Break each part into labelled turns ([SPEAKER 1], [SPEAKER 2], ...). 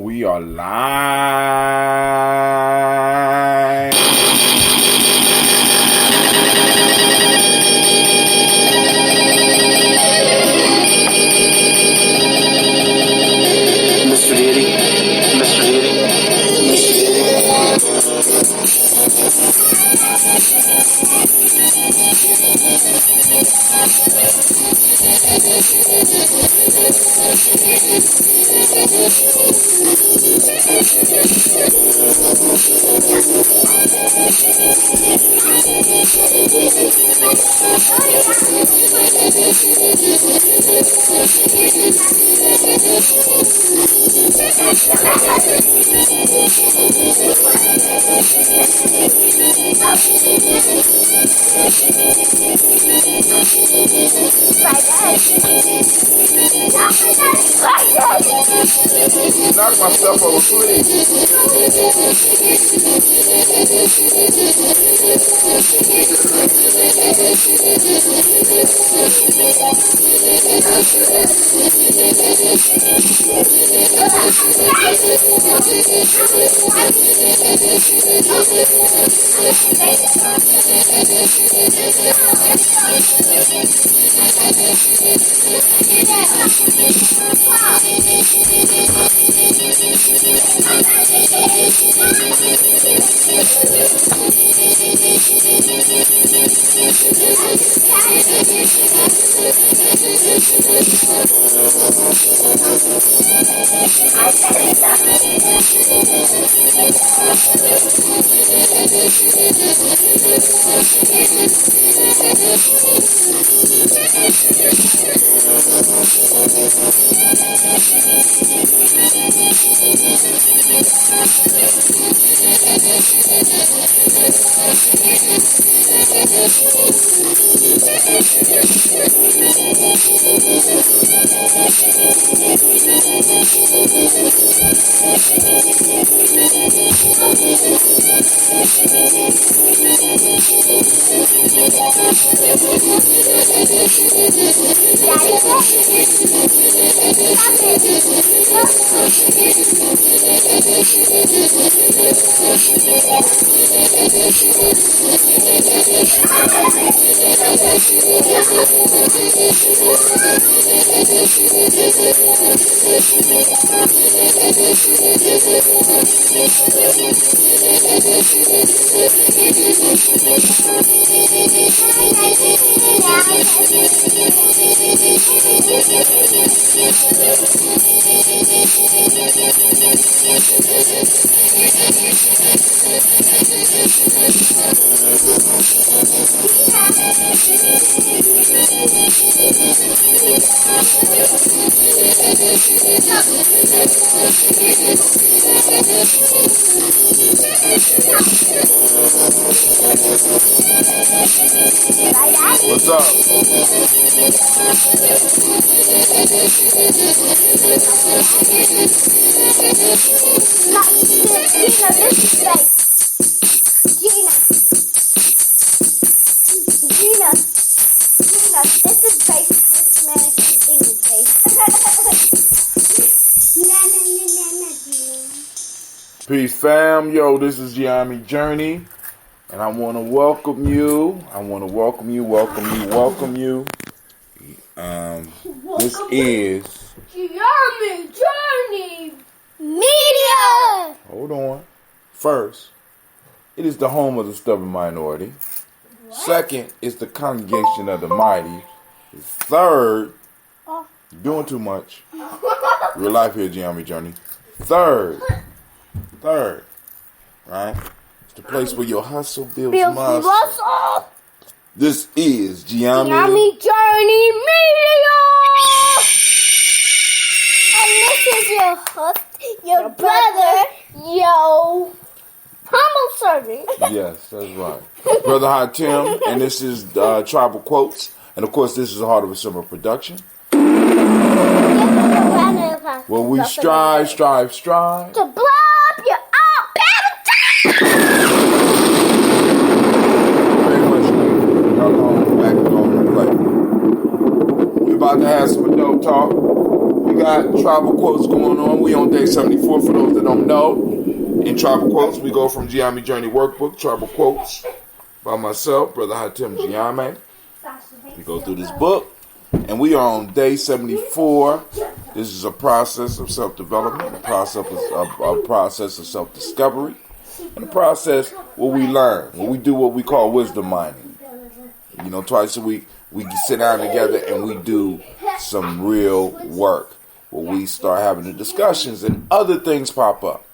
[SPEAKER 1] We are live.
[SPEAKER 2] Mr. Deity, Mr. Deity, Mr.
[SPEAKER 1] Knock myself over, please. What's up?
[SPEAKER 3] Gina, this is base. This mannequin thing is base.
[SPEAKER 1] Peace, fam. Yo, this is Gye-Nyame Journey, and I want to welcome you. Welcome you. This is
[SPEAKER 3] Gye-Nyame Journey Media.
[SPEAKER 1] Hold on. First, it is the home of the stubborn minority. Second, it's the congregation of the mighty. Third, doing too much. Real life here, Gye-Nyame Journey. Third, right? It's the place where your hustle builds muscle. This is
[SPEAKER 3] Gye-Nyame Journey Media. And this is your host, your brother, yo, humble servant.
[SPEAKER 1] Yes, that's right. Brother Hot Tim, and this is Tribal Quotes. And of course, this is a Heart of a Summer production. Well, we strive
[SPEAKER 3] to blow up your
[SPEAKER 1] very much how long back on the play. We're about to have some adult talk. We got got Tribal Quotes going on. We on day 74 for those that don't know. In Tribal Quotes, we go from Gye-Nyame Journey Workbook, Tribal Quotes, by myself, Brother Hatem Gye-Nyame. We go through this book, and we are on day 74. This is a process of self-development, a process of self-discovery, and a process where we learn, where we do what we call wisdom mining. You know, twice a week, we sit down together and we do some real work, where we start having the discussions and other things pop up,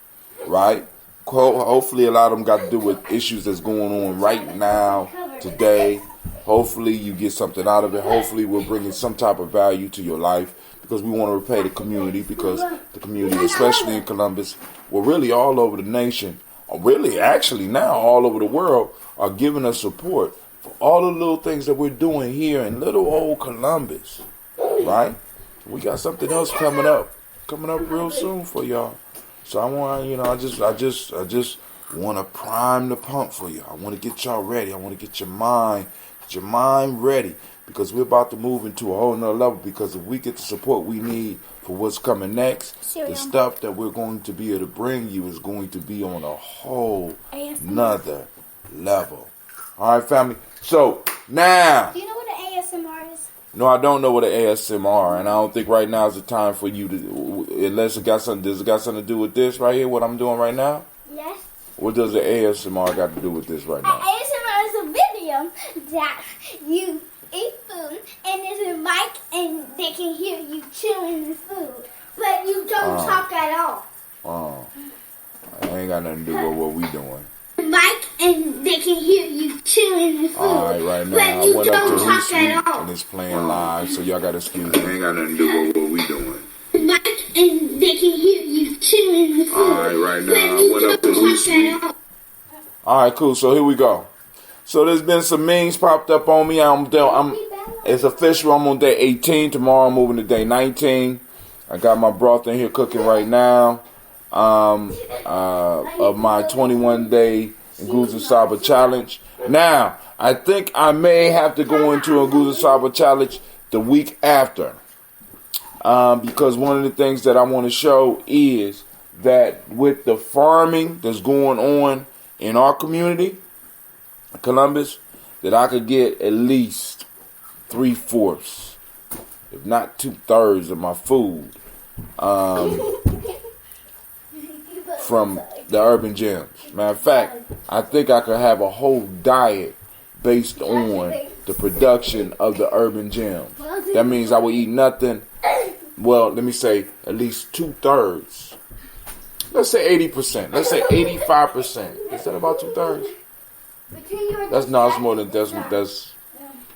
[SPEAKER 1] right? Hopefully a lot of them got to do with issues that's going on right now, today. Hopefully you get something out of it. Hopefully we're bringing some type of value to your life, because we want to repay the community, because the community, especially in Columbus, well, really all over the nation, or really actually now all over the world, are giving us support for all the little things that we're doing here in little old Columbus, right? We got something else coming up real soon for y'all. So I want, I just want to prime the pump for you. I want to get y'all ready. I want to get your mind ready, because we're about to move into a whole nother level. Because if we get the support we need for what's coming next, the stuff that we're going to be able to bring you is going to be on a whole nother level. All right, family. So now,
[SPEAKER 3] do you know what an ASMR is?
[SPEAKER 1] No, I don't know what an ASMR, and I don't think right now is the time for you to, unless it got something. Does it got something to do with this right here? What I'm doing right now?
[SPEAKER 3] Yes.
[SPEAKER 1] What does the ASMR got to do with this right now?
[SPEAKER 3] ASMR is a video that you eat food and there's a mic and they can hear you chewing the food, but you don't talk at all.
[SPEAKER 1] I ain't got nothing to do with what we doing.
[SPEAKER 3] Mic and they can hear you chewing the food.
[SPEAKER 1] Alright, right now I went up to Houston and it's playing live, so y'all gotta excuse me. I ain't got nothing to do with what we doing.
[SPEAKER 3] Mic and they can hear you chewing the food.
[SPEAKER 1] Alright, right now I went up to Houston. Alright, cool, so here we go. So there's been some memes popped up on me. It's official, I'm on day 18. Tomorrow I'm moving to day 19. I got my broth in here cooking right now. Of my 21-day Nguzo Saba challenge. Now, I think I may have to go into a Nguzo Saba challenge the week after, because one of the things that I want to show is that with the farming that's going on in our community, Columbus, that I could get at least 3/4, if not 2/3 of my food from the urban gems. Matter of fact, I think I could have a whole diet based on the production of the urban gems. That means I would eat nothing. Well, let me say at least 2/3. Let's say 80%. Let's say 85%. Is that about 2/3? That's more than that's.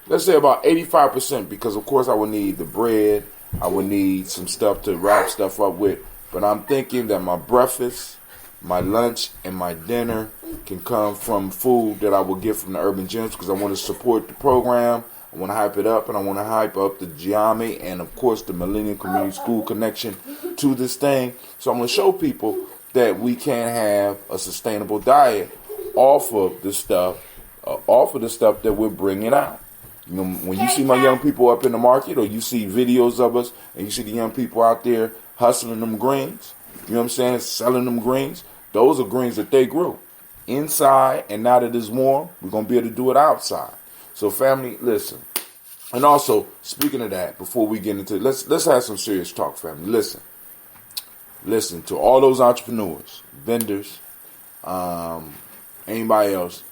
[SPEAKER 1] Let's say about 85%, because of course I would need the bread. I would need some stuff to wrap stuff up with. But I'm thinking that my breakfast, my lunch, and my dinner can come from food that I will get from the Urban Gems, because I want to support the program. I want to hype it up, and I want to hype up the Gye-Nyame and, of course, the Millennium Community School connection to this thing. So I'm going to show people that we can have a sustainable diet off of the stuff that we're bringing out. You know, when you see my young people up in the market, or you see videos of us, and you see the young people out there hustling them greens, you know what I'm saying, selling them greens, those are greens that they grew inside, and now that it's warm, we're going to be able to do it outside. So family, listen. And also, speaking of that, before we get into it, let's have some serious talk, family. Listen to all those entrepreneurs, vendors, anybody else,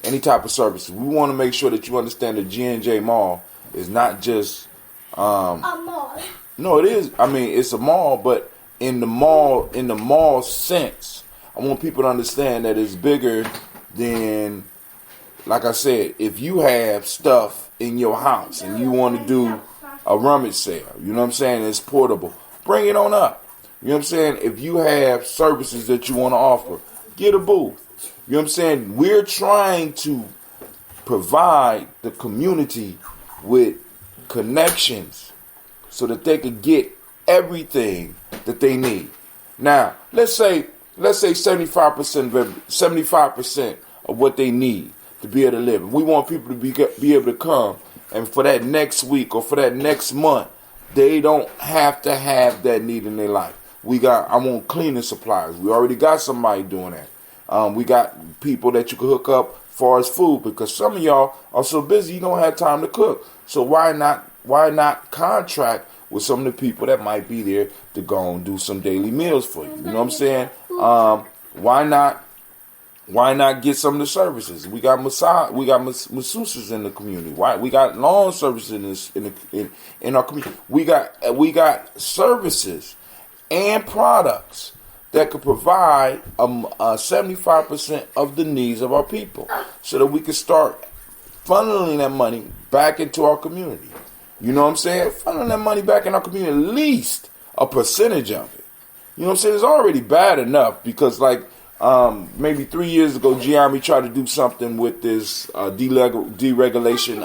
[SPEAKER 1] any type of services. We want to make sure that you understand that G&J Mall is not just
[SPEAKER 3] a mall.
[SPEAKER 1] No, it is. I mean, it's a mall, but in the mall sense, I want people to understand that it's bigger than, like I said, if you have stuff in your house and you want to do a rummage sale, you know what I'm saying, it's portable, bring it on up. You know what I'm saying? If you have services that you want to offer, get a booth. You know what I'm saying? We're trying to provide the community with connections so that they could get everything that they need. Now, let's say 75% of what they need to be able to live. We want people to be able to come, and for that next week or for that next month, they don't have to have that need in their life. I want cleaning supplies. We already got somebody doing that. We got people that you can hook up as far as food, because some of y'all are so busy you don't have time to cook. So why not contract with some of the people that might be there to go and do some daily meals for you? You know what I'm saying? Why not get some of the services? We got masseuses in the community. Why we got lawn services in our community? We got services and products that could provide 75% of the needs of our people, so that we can start funneling that money back into our community. You know what I'm saying? Funneling that money back in our community, at least a percentage of it. You know what I'm saying? It's already bad enough because, like, maybe 3 years ago, Gye-Nyame tried to do something with this deregulation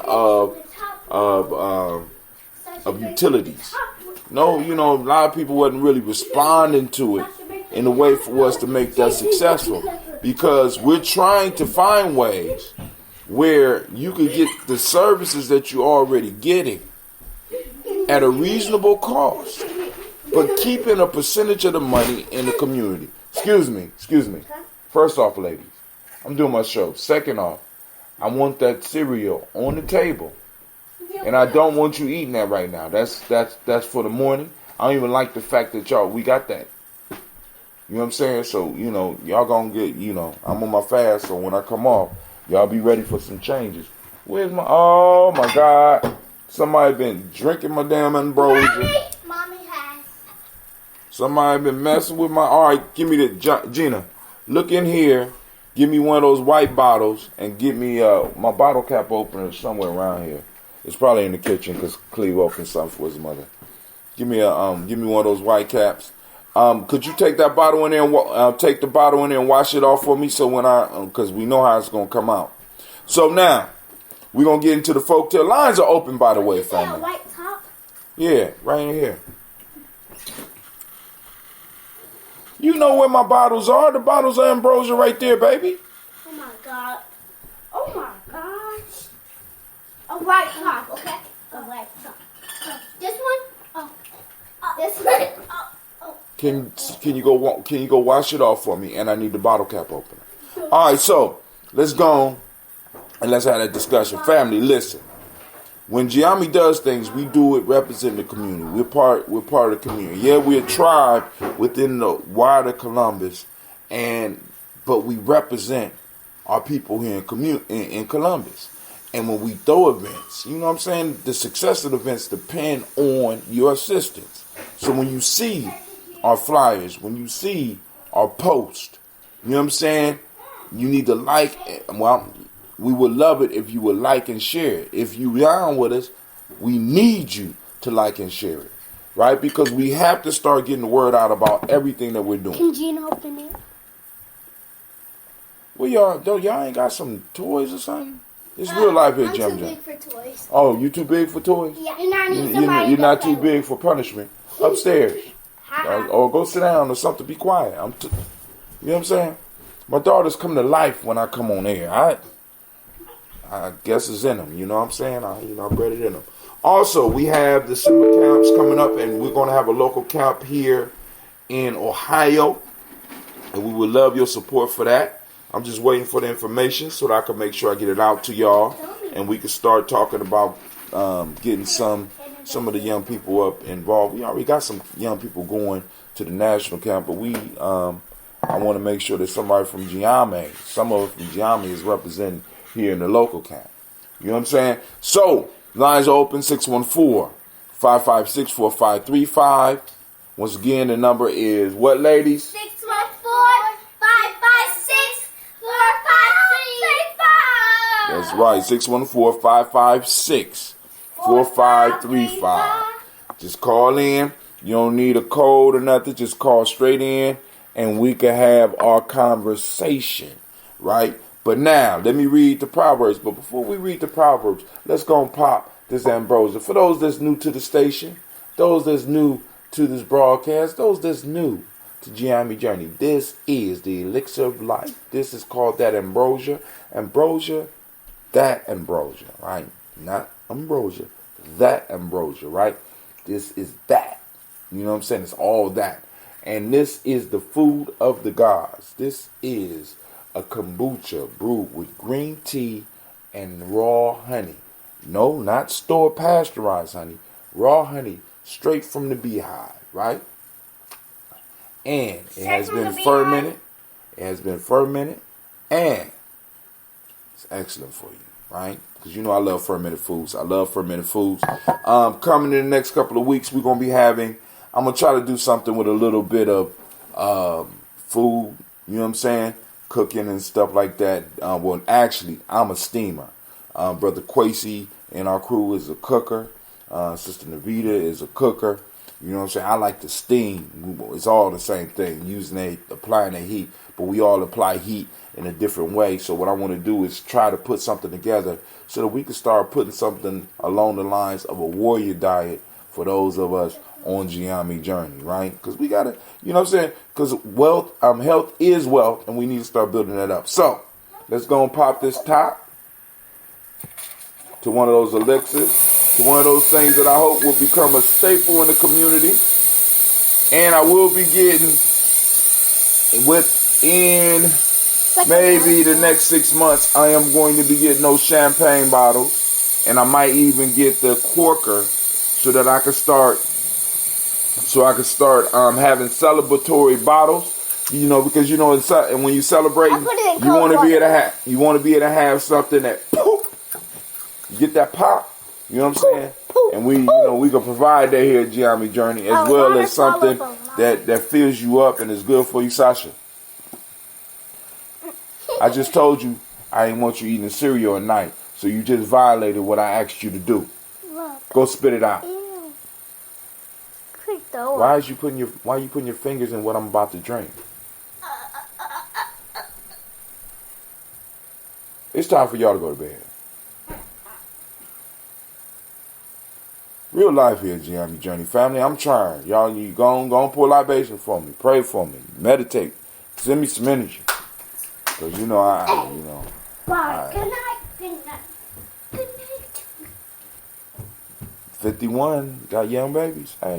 [SPEAKER 1] of utilities. No, you know, a lot of people wasn't really responding to it in a way for us to make that successful, because we're trying to find ways where you can get the services that you're already getting at a reasonable cost, but keeping a percentage of the money in the community. Excuse me. First off, ladies, I'm doing my show. Second off, I want that cereal on the table. And I don't want you eating that right now. That's for the morning. I don't even like the fact that we got that. You know what I'm saying? So, you know, y'all gonna get, you know, I'm on my fast, so when I come off, y'all be ready for some changes. Oh my God. Somebody been drinking my damn ambrosia.
[SPEAKER 3] Mommy has.
[SPEAKER 1] Somebody been messing with alright, give me the, Gina, look in here, give me one of those white bottles, and get me my bottle cap opener somewhere around here. It's probably in the kitchen, because Cleve opened something for his mother. Give me one of those white caps. Could you take that bottle in there and take the bottle in there and wash it off for me, so when because we know how it's gonna come out. So now we're gonna get into the folktale. Lines are open, by the way, family.
[SPEAKER 3] White top?
[SPEAKER 1] Yeah, right in here. You know where my bottles are. The bottles are ambrosia right there, baby.
[SPEAKER 3] Oh my God. Oh my gosh. A white top, okay? A white top. This one? Oh. This one? Oh.
[SPEAKER 1] Can you go wash it off for me? And I need the bottle cap opener. All right, so let's go and let's have that discussion. Family, listen. When Gye-Nyame does things, we do it representing the community. We're part of the community. Yeah, we're a tribe within the wider Columbus, but we represent our people here in Columbus. And when we throw events, you know what I'm saying, the success of the events depend on your assistance. So when you see our flyers, when you see our post, you know what I'm saying, you need to like it. Well, we would love it if you would like and share it. If you're down with us, we need you to like and share it, right? Because we have to start getting the word out about everything that we're doing.
[SPEAKER 3] Can Gina open it?
[SPEAKER 1] Well, y'all ain't got some toys or something? It's real life here, Jim.
[SPEAKER 3] I'm too big for toys.
[SPEAKER 1] Oh, you too big for toys?
[SPEAKER 3] Yeah,
[SPEAKER 1] you're not too big for punishment. Upstairs. Or go sit down or something. Be quiet. You know what I'm saying? My daughters come to life when I come on air. I guess it's in them. You know what I'm saying? I bred it in them. Also, we have the summer camps coming up, and we're going to have a local camp here in Ohio. And we would love your support for that. I'm just waiting for the information so that I can make sure I get it out to y'all, and we can start talking about getting some of the young people up involved. We already got some young people going to the national camp, but I want to make sure that somebody from Gye-Nyame, some of us from Gye-Nyame is represented here in the local camp. You know what I'm saying? So, lines are open, 614-556-4535. Once again, the number is what, ladies?
[SPEAKER 3] 614-556-4535.
[SPEAKER 1] That's right, 614-556-4535. Just call in. You don't need a code or nothing. Just call straight in, and we can have our conversation, right? But now, let me read the Proverbs. But before we read the Proverbs, let's go and pop this ambrosia. For those that's new to the station, those that's new to this broadcast, those that's new to Gye-Nyame Journey, this is the elixir of life. This is called that ambrosia. Ambrosia, that ambrosia, right? Not ambrosia, that ambrosia, right? This is that. You know what I'm saying? It's all that. And this is the food of the gods. This is a kombucha brewed with green tea and raw honey. No, not store pasteurized honey. Raw honey straight from the beehive, right? And it has been fermented. It has been fermented. And it's excellent for you, right? Because you know I love fermented foods. Coming in the next couple of weeks, we're going to be having, I'm going to try to do something with a little bit of food, you know what I'm saying? Cooking and stuff like that. Well, actually, I'm a steamer. Brother Quasey and our crew is a cooker. Sister Navita is a cooker. You know what I'm saying? I like to steam. It's all the same thing, applying the heat. But we all apply heat in a different way. So what I want to do is try to put something together so that we can start putting something along the lines of a warrior diet for those of us on Gye-Nyame journey, right? Because we got to, you know what I'm saying? Because health is wealth, and we need to start building that up. So let's go and pop this top to one of those elixirs, to one of those things that I hope will become a staple in the community. And I will be getting within maybe the next 6 months, I am going to be getting those champagne bottles, and I might even get the corker so that I can start having celebratory bottles. You know, because you know, and when you celebrate, you want to be able to have something that poof, you get that pop. You know what I'm saying? And we can provide that here at Gye-Nyame Journey, as well as something that fills you up and is good for you, Sasha. I just told you I didn't want you eating cereal at night, so you just violated what I asked you to do. Go spit it out. Why are you putting your fingers in what I'm about to drink? It's time for y'all to go to bed. Real life here, Gye-Nyame Journey family. I'm trying. Y'all, you go and pull libation for me. Pray for me. Meditate. Send me some energy. Because Good night. 51. Got young babies. Hey.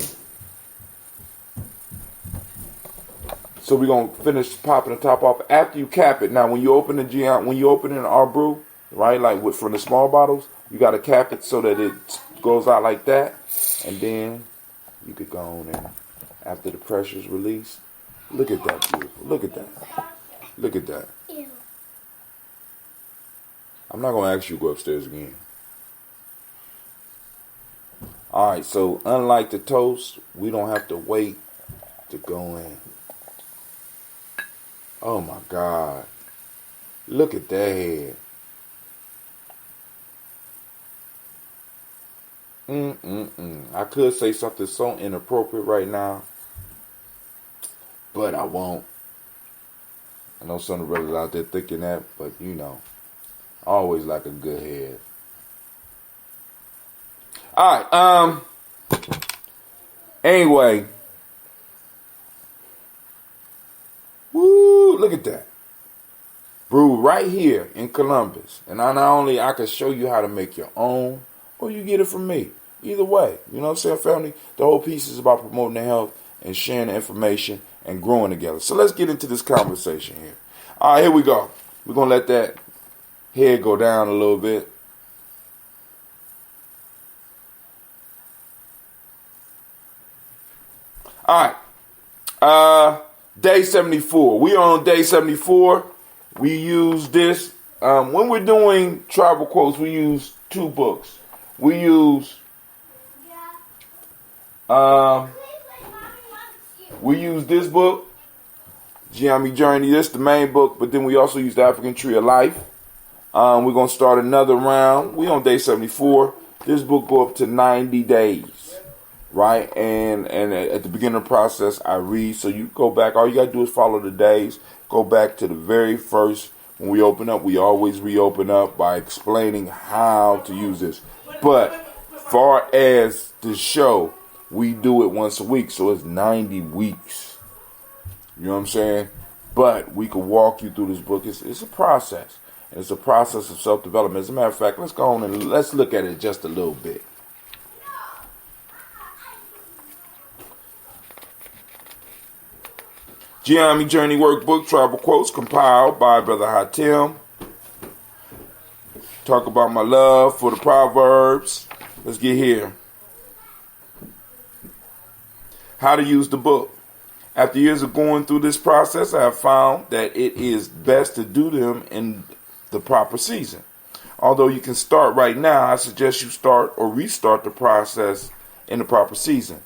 [SPEAKER 1] So we're going to finish popping the top off after you cap it. Now, when you open in our brew, right, like from the small bottles, you got to cap it so that it goes out like that. And then you could go on and after the pressure's released, look at that, beautiful. Look at that. Look at that.
[SPEAKER 3] Ew.
[SPEAKER 1] I'm not going to ask you to go upstairs again. All right, so unlike the toast, we don't have to wait to go in. Oh my God. Look at that head. I could say something so inappropriate right now, but I won't. I know some of the brothers out there thinking that, but you know, I always like a good head. All right, anyway. Woo, look at that. Brewed right here in Columbus. And I can show you how to make your own, or you get it from me. Either way. You know what I'm saying, family? The whole piece is about promoting the health and sharing the information and growing together. So let's get into this conversation here. All right, here we go. We're going to let that head go down a little bit. All right. Day 74. We are on day 74. We use this. When we're doing tribal quotes, we use two books. We use this book, Gye-Nyame Journey. This is the main book, but then we also use the African Tree of Life. We're going to start another round. We on day 74. This book go up to 90 days. Right, and at the beginning of the process, I read. So you go back. All you got to do is follow the days. Go back to the very first. When we open up, we always reopen up by explaining how to use this. But far as the show, we do it once a week. So it's 90 weeks. You know what I'm saying? But we can walk you through this book. It's a process. And it's a process of self-development. As a matter of fact, let's go on and let's look at it just a little bit. Gye-Nyame Journey Workbook, Tribal Quotes, compiled by Brother Hatim. Talk about my love for the Proverbs. Let's get here. How to use the book. After years of going through this process, I have found that it is best to do them in the proper season. Although you can start right now, I suggest you start or restart the process in the proper season.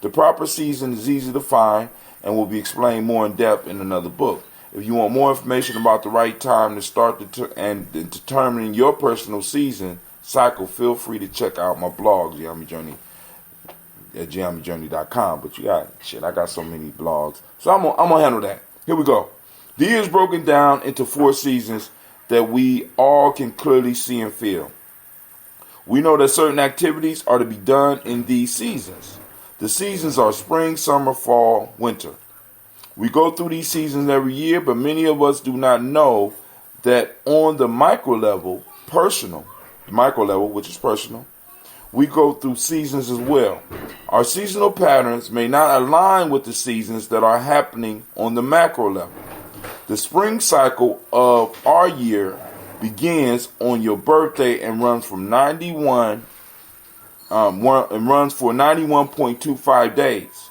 [SPEAKER 1] The proper season is easy to find and will be explained more in depth in another book. If you want more information about the right time to start and determining your personal season cycle, feel free to check out my blog, Gye-Nyame Journey, at gyenyame.com. But I got so many blogs. So I'm gonna handle that. Here we go. The year is broken down into 4 seasons that we all can clearly see and feel. We know that certain activities are to be done in these seasons. The seasons are spring, summer, fall, winter. We go through these seasons every year, but many of us do not know that on the micro level, which is personal, we go through seasons as well. Our seasonal patterns may not align with the seasons that are happening on the macro level. The spring cycle of our year begins on your birthday and runs for 91.25 days.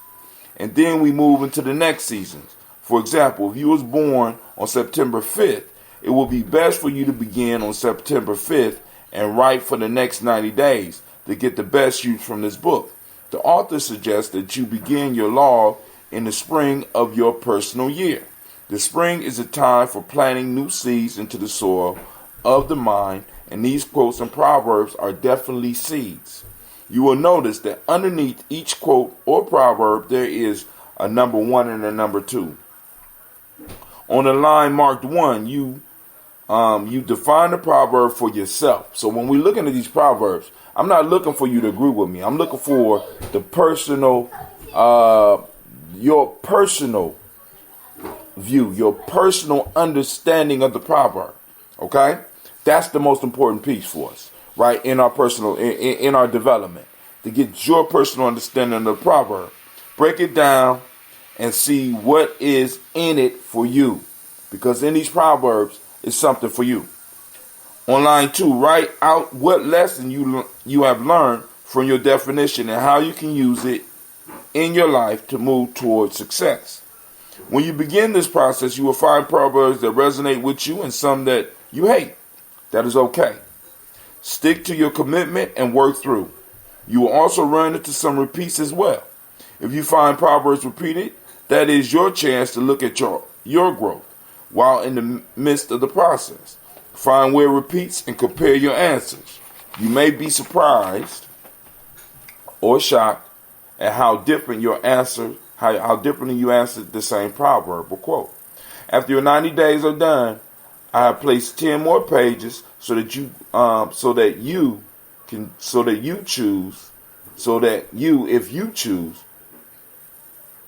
[SPEAKER 1] And then we move into the next seasons. For example, if you was born on September 5th, it will be best for you to begin on September 5th and write for the next 90 days to get the best use from this book. The author suggests that you begin your log in the spring of your personal year. The spring is a time for planting new seeds into the soil of the mind, and these quotes and proverbs are definitely seeds. You will notice that underneath each quote or proverb there is a number 1 and a number 2. On the line marked 1, you define the proverb for yourself. So when we're looking at these proverbs, I'm not looking for you to agree with me. I'm looking for the personal, your personal view, your personal understanding of the proverb. Okay? That's the most important piece for us, right? In our personal, in our development, to get your personal understanding of the proverb. Break it down and see what is in it for you. Because in these proverbs, it's something for you. On line 2, write out what lesson you have learned from your definition and how you can use it in your life to move towards success. When you begin this process, you will find proverbs that resonate with you and some that you hate. That is okay. Stick to your commitment and work through. You will also run into some repeats as well. If you find proverbs repeated, that is your chance to look at your growth while in the midst of the process. Find where it repeats and compare your answers. You may be surprised or shocked at how differently you answered the same proverb or quote. After your 90 days are done, I have placed 10 more pages so that you if you choose,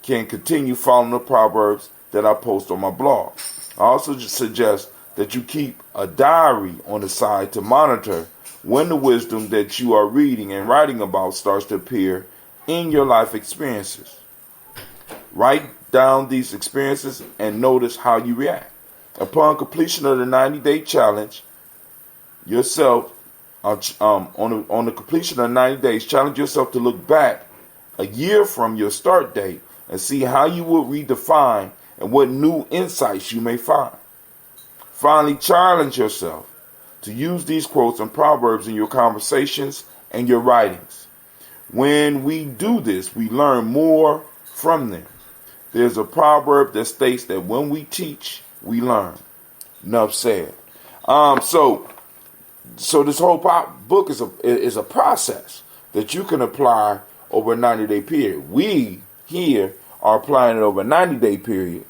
[SPEAKER 1] can continue following the proverbs that I post on my blog. I also suggest that you keep a diary on the side to monitor when the wisdom that you are reading and writing about starts to appear in your life experiences. Write down these experiences and notice how you react. Upon completion of the 90-day challenge, yourself on the completion of 90 days, challenge yourself to look back a year from your start date and see how you will redefine and what new insights you may find. Finally, challenge yourself to use these quotes and proverbs in your conversations and your writings. When we do this, we learn more from them. There's a proverb that states that when we teach, we learn. Enough said. So this whole book is a process that you can apply over a 90-day period. We here are applying it over a 90-day period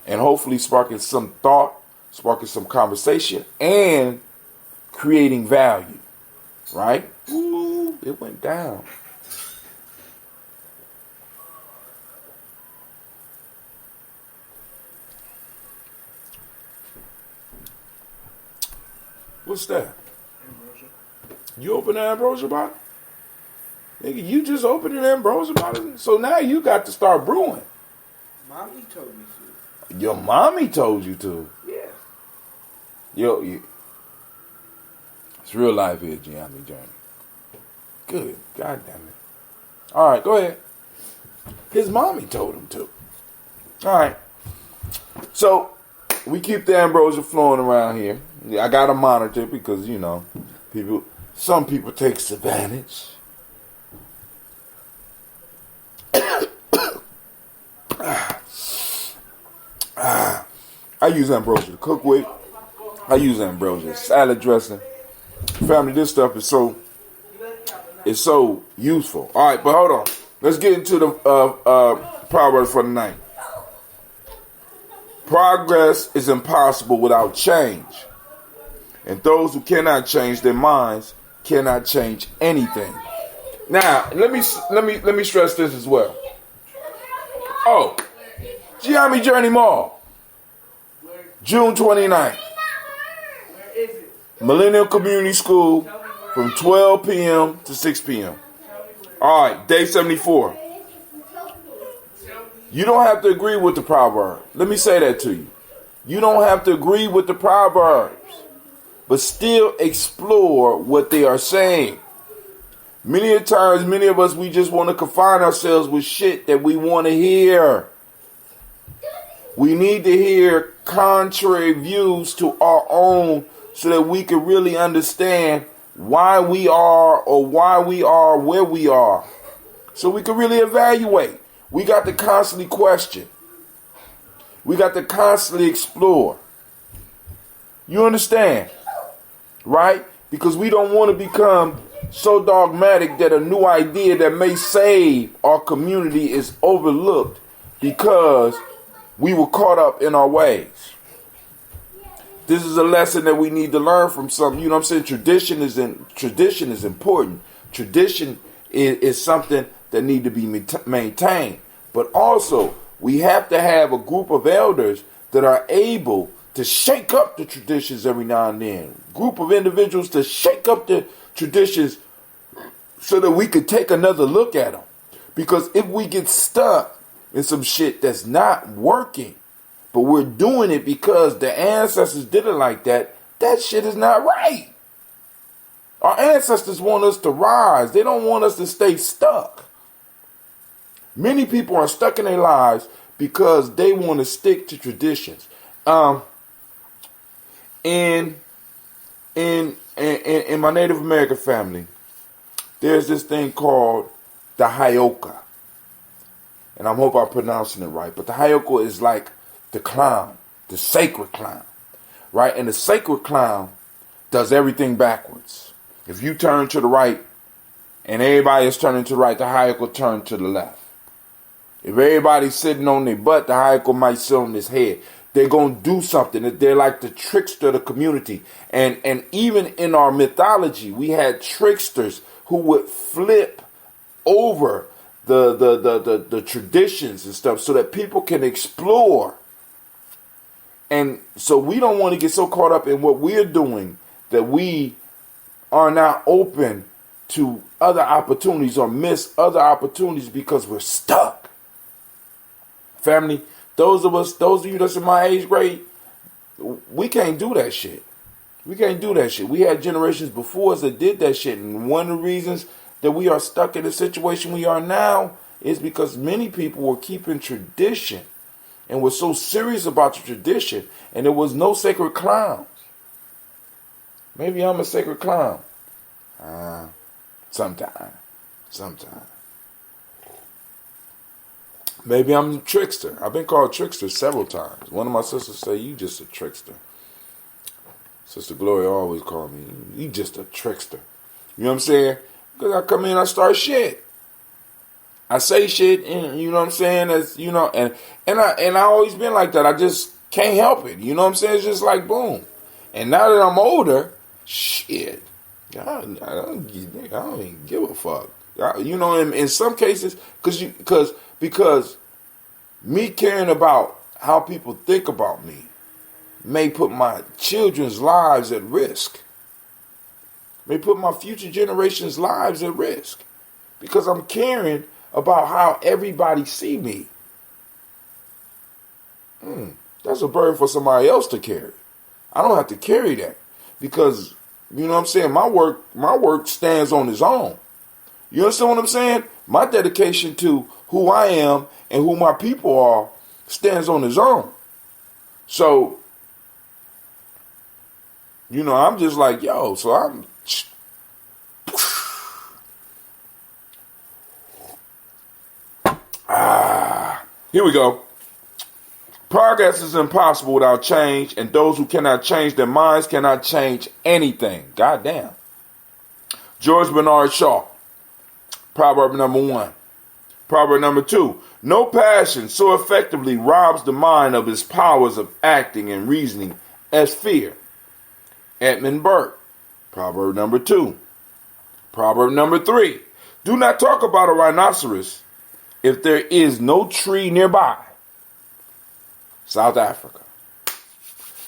[SPEAKER 1] and hopefully sparking some thought, sparking some conversation, and creating value. Right? Ooh, it went down. What's that?
[SPEAKER 4] Ambrosia.
[SPEAKER 1] You open the ambrosia bottle? Nigga, you just opened an ambrosia bottle? So now you got to start brewing.
[SPEAKER 4] Mommy told me to.
[SPEAKER 1] Your mommy told you to.
[SPEAKER 4] Yeah.
[SPEAKER 1] It's real life here, Gye-Nyame Journey. Good. God damn it. All right, go ahead. His mommy told him to. All right. So, we keep the ambrosia flowing around here. I got to monitor because, some people take advantage. I use ambrosia to cook with. I use ambrosia salad dressing. Family, this stuff is so useful. All right, but hold on. Let's get into the Proverbs for the night. Progress is impossible without change. And those who cannot change their minds cannot change anything. Now, let me stress this as well. Oh, Gye-Nyame Journey Mall, June 29th. Millennium Community School from 12 p.m. to 6 p.m. All right, day 74. You don't have to agree with the proverb. Let me say that to you. You don't have to agree with the proverbs, but still explore what they are saying. Many times, many of us, we just want to confine ourselves with shit that we want to hear. We need to hear contrary views to our own so that we can really understand why we are where we are. So we can really evaluate. We got to constantly question. We got to constantly explore. You understand? Right? Because we don't want to become so dogmatic that a new idea that may save our community is overlooked because we were caught up in our ways. This is a lesson that we need to learn from some. You know what I'm saying? Tradition is important. Tradition is something that need to be maintained. But also, we have to have a group of elders that are able to shake up the traditions every now and then. Group of individuals to shake up the traditions so that we could take another look at them. Because if we get stuck in some shit that's not working, but we're doing it because the ancestors did it like that, that shit is not right. Our ancestors want us to rise. They don't want us to stay stuck. Many people are stuck in their lives because they want to stick to traditions. In my Native American family, there's this thing called the Hyoka. And I hope I'm pronouncing it right. But the Hyoka is like the clown, the sacred clown, right? And the sacred clown does everything backwards. If you turn to the right and everybody is turning to the right, the Hyoka turn to the left. If everybody's sitting on their butt, the Hyoka might sit on his head. They're going to do something. They're like the trickster of the community. And even in our mythology, we had tricksters who would flip over the traditions and stuff so that people can explore. And so we don't want to get so caught up in what we're doing that we are not open to other opportunities or miss other opportunities because we're stuck. Family, those of you that's in my age grade, we can't do that shit. We can't do that shit. We had generations before us that did that shit. And one of the reasons that we are stuck in the situation we are now is because many people were keeping tradition and were so serious about the tradition, and there was no sacred clowns. Maybe I'm a sacred clown. Sometime. Maybe I'm a trickster. I've been called trickster several times. One of my sisters say, "You just a trickster." Sister Gloria always called me, "You just a trickster." You know what I'm saying? Because I come in, I start shit. I say shit, and you know what I'm saying? As you know, and I always been like that. I just can't help it. You know what I'm saying? It's just like boom. And now that I'm older, shit, I don't even give a fuck. You know, in some cases, because me caring about how people think about me may put my children's lives at risk. May put my future generations' lives at risk. Because I'm caring about how everybody see me. That's a burden for somebody else to carry. I don't have to carry that because, you know what I'm saying, my work stands on its own. You understand what I'm saying? My dedication to who I am and who my people are stands on its own. So, you know, I'm just like, yo, so I'm... Here we go. Progress is impossible without change, and those who cannot change their minds cannot change anything. Goddamn. George Bernard Shaw. Proverb number 1. Proverb number 2. No passion so effectively robs the mind of its powers of acting and reasoning as fear. Edmund Burke. Proverb number 2. Proverb number 3. Do not talk about a rhinoceros if there is no tree nearby. South Africa.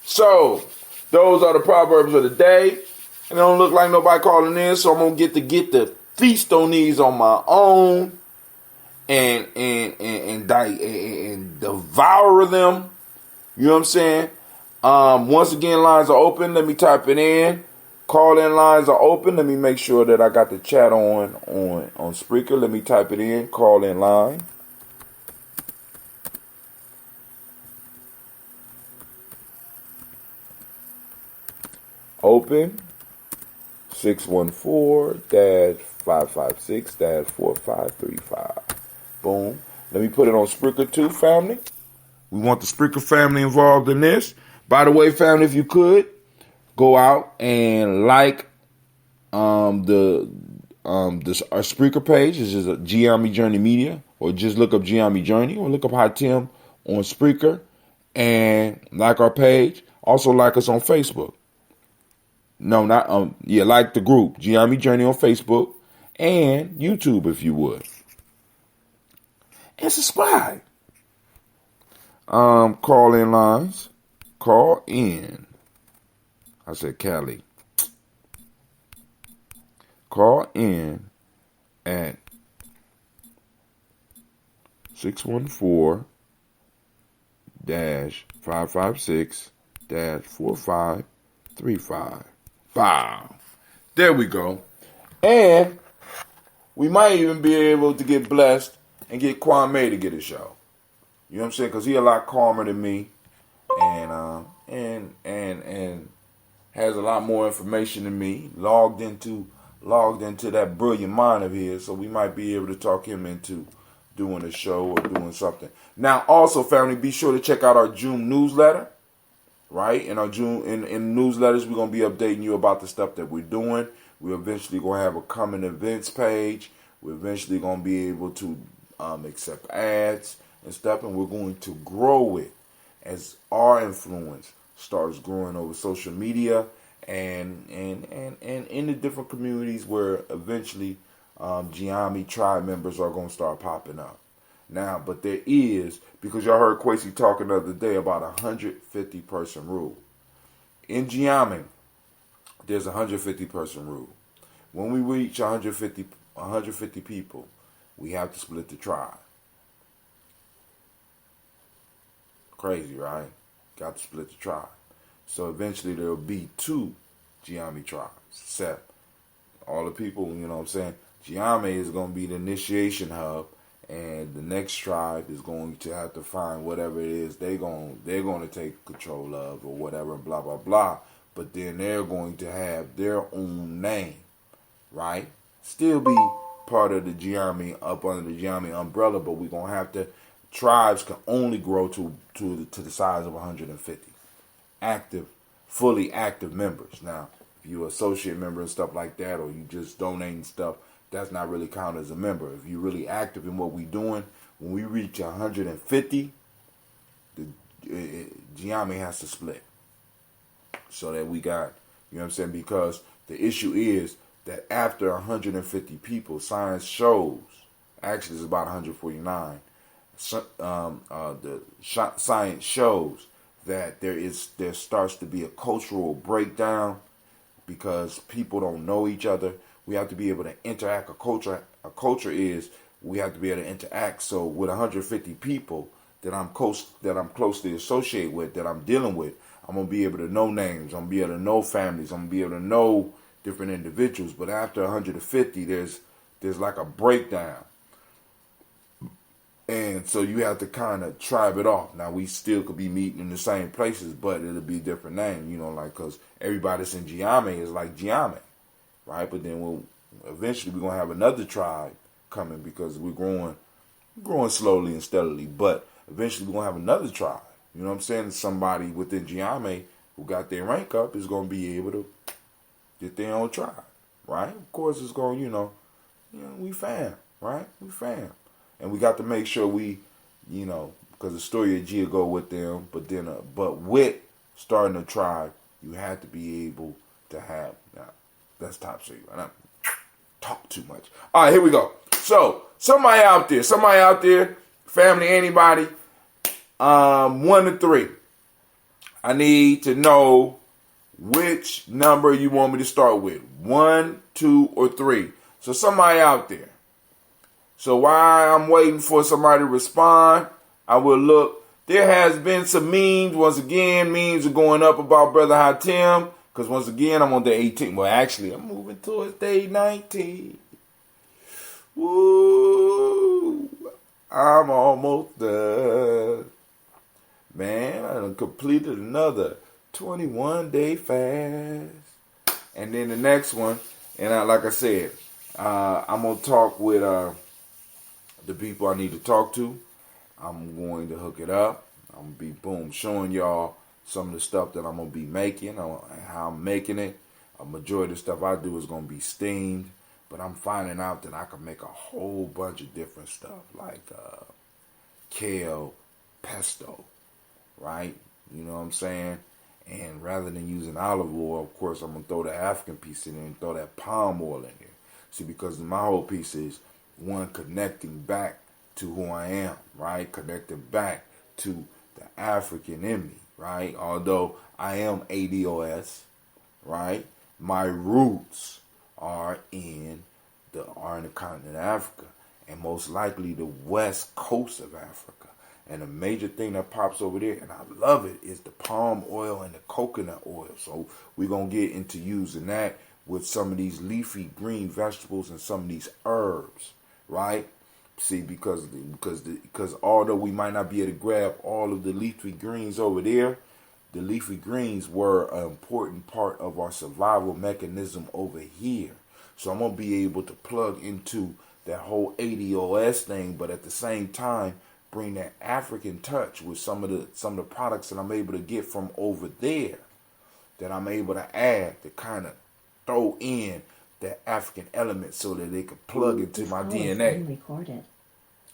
[SPEAKER 1] So, those are the Proverbs of the day. And it don't look like nobody calling in, so I'm going to get the feast on these on my own and devour them. You know what I'm saying? Once again, lines are open. Let me type it in. Call-in lines are open. Let me make sure that I got the chat on Spreaker. Let me type it in. Call-in line. Open. 614-556-4535. Boom. Let me put it on Spreaker too, family. We want the Spreaker family involved in this. By the way, family, if you could, go out and like our Spreaker page. This is a Gye-Nyame Journey Media, or just look up Gye-Nyame Journey, or look up High Tim on Spreaker and like our page. Also like us on Facebook. No, not like the group Gye-Nyame Journey on Facebook and YouTube if you would. And subscribe. Call in lines. Call in. I said Cali. Call in at 614-556-4535. Wow. There we go. And we might even be able to get blessed and get Kwame to get a show. You know what I'm saying? Because he's a lot calmer than me and has a lot more information than me, logged into that brilliant mind of his, so we might be able to talk him into doing a show or doing something. Now, also, family, be sure to check out our June newsletter. Right? In our June in newsletters, we're gonna be updating you about the stuff that we're doing. We're eventually gonna have a coming events page. We're eventually gonna be able to accept ads and stuff, and we're going to grow it as our influence starts growing over social media and in the different communities where eventually Gye-Nyame tribe members are gonna start popping up. Now, but there is, because y'all heard Quasi talking the other day about 150 person rule. In Gye-Nyame, there's a 150 person rule. When we reach 150 people, we have to split the tribe. Crazy, right? Got to split the tribe. So eventually there will be 2 Gye-Nyame tribes. Except all the people, you know what I'm saying? Gye-Nyame is going to be the initiation hub. And the next tribe is going to have to find whatever it is they're going to take control of or whatever, blah, blah, blah. But then they're going to have their own name, right? Still be part of the Gye-Nyame, up under the Gye-Nyame umbrella, but we're going to have to, tribes can only grow to the size of 150 fully active members. Now, if you're an associate member and stuff like that, or you just donating stuff, that's not really counted as a member. If you're really active in what we're doing, when we reach 150, the Gye-Nyame has to split. So that we got, you know what I'm saying? Because the issue is that after 150 people, science shows, actually it's about 149, the science shows that there starts to be a cultural breakdown because people don't know each other. We have to be able to interact. A culture is we have to be able to interact. So with 150 people, that I'm closely associated with, that I'm dealing with. I'm gonna be able to know names. I'm gonna be able to know families. I'm gonna be able to know different individuals. But after 150, there's like a breakdown, and so you have to kind of tribe it off. Now we still could be meeting in the same places, but it'll be a different name. You know, like because everybody that's in Gye-Nyame is like Gye-Nyame, right? But then eventually we're gonna have another tribe coming because we're growing slowly and steadily. But eventually we're gonna have another tribe. You know what I'm saying? Somebody within Gye-Nyame who got their rank up is gonna be able to get their own tribe, right? Of course, it's going. We fam, right? We fam, and we got to make sure we, because the story of G go with them. But then, but with starting a tribe, you have to be able to have. Now, that's top secret. I don't talk too much. All right, here we go. So somebody out there, family, anybody, 1 to 3. I need to know which number you want me to start with. 1, 2, or 3. So somebody out there. So while I'm waiting for somebody to respond, I will look. There has been some memes. Once again, memes are going up about Brother Hatem. Because once again, I'm on day 18. Well, actually, I'm moving towards day 19. Woo! I'm almost done. Man, I done completed another 21-day fast. And then the next one, and like I said, I'm going to talk with the people I need to talk to. I'm going to hook it up. I'm going to be, showing y'all some of the stuff that I'm going to be making, and how I'm making it. A majority of the stuff I do is going to be steamed, but I'm finding out that I can make a whole bunch of different stuff, like kale pesto, right? You know what I'm saying? And rather than using olive oil, of course, I'm going to throw the African piece in there and throw that palm oil in there. See, because my whole piece is, one, connecting back to who I am, right? Connecting back to the African in me, right? Although I am ADOS, right? My roots are in the continent of Africa, and most likely the west coast of Africa. And a major thing that pops over there, and I love it, is the palm oil and the coconut oil. So we're going to get into using that with some of these leafy green vegetables and some of these herbs, right? See, because although we might not be able to grab all of the leafy greens over there, the leafy greens were an important part of our survival mechanism over here. So I'm going to be able to plug into that whole ADOS thing, but at the same time, bring that African touch with some of the products that I'm able to get from over there, that I'm able to add to kind of throw in that African element so that they can plug into my DNA.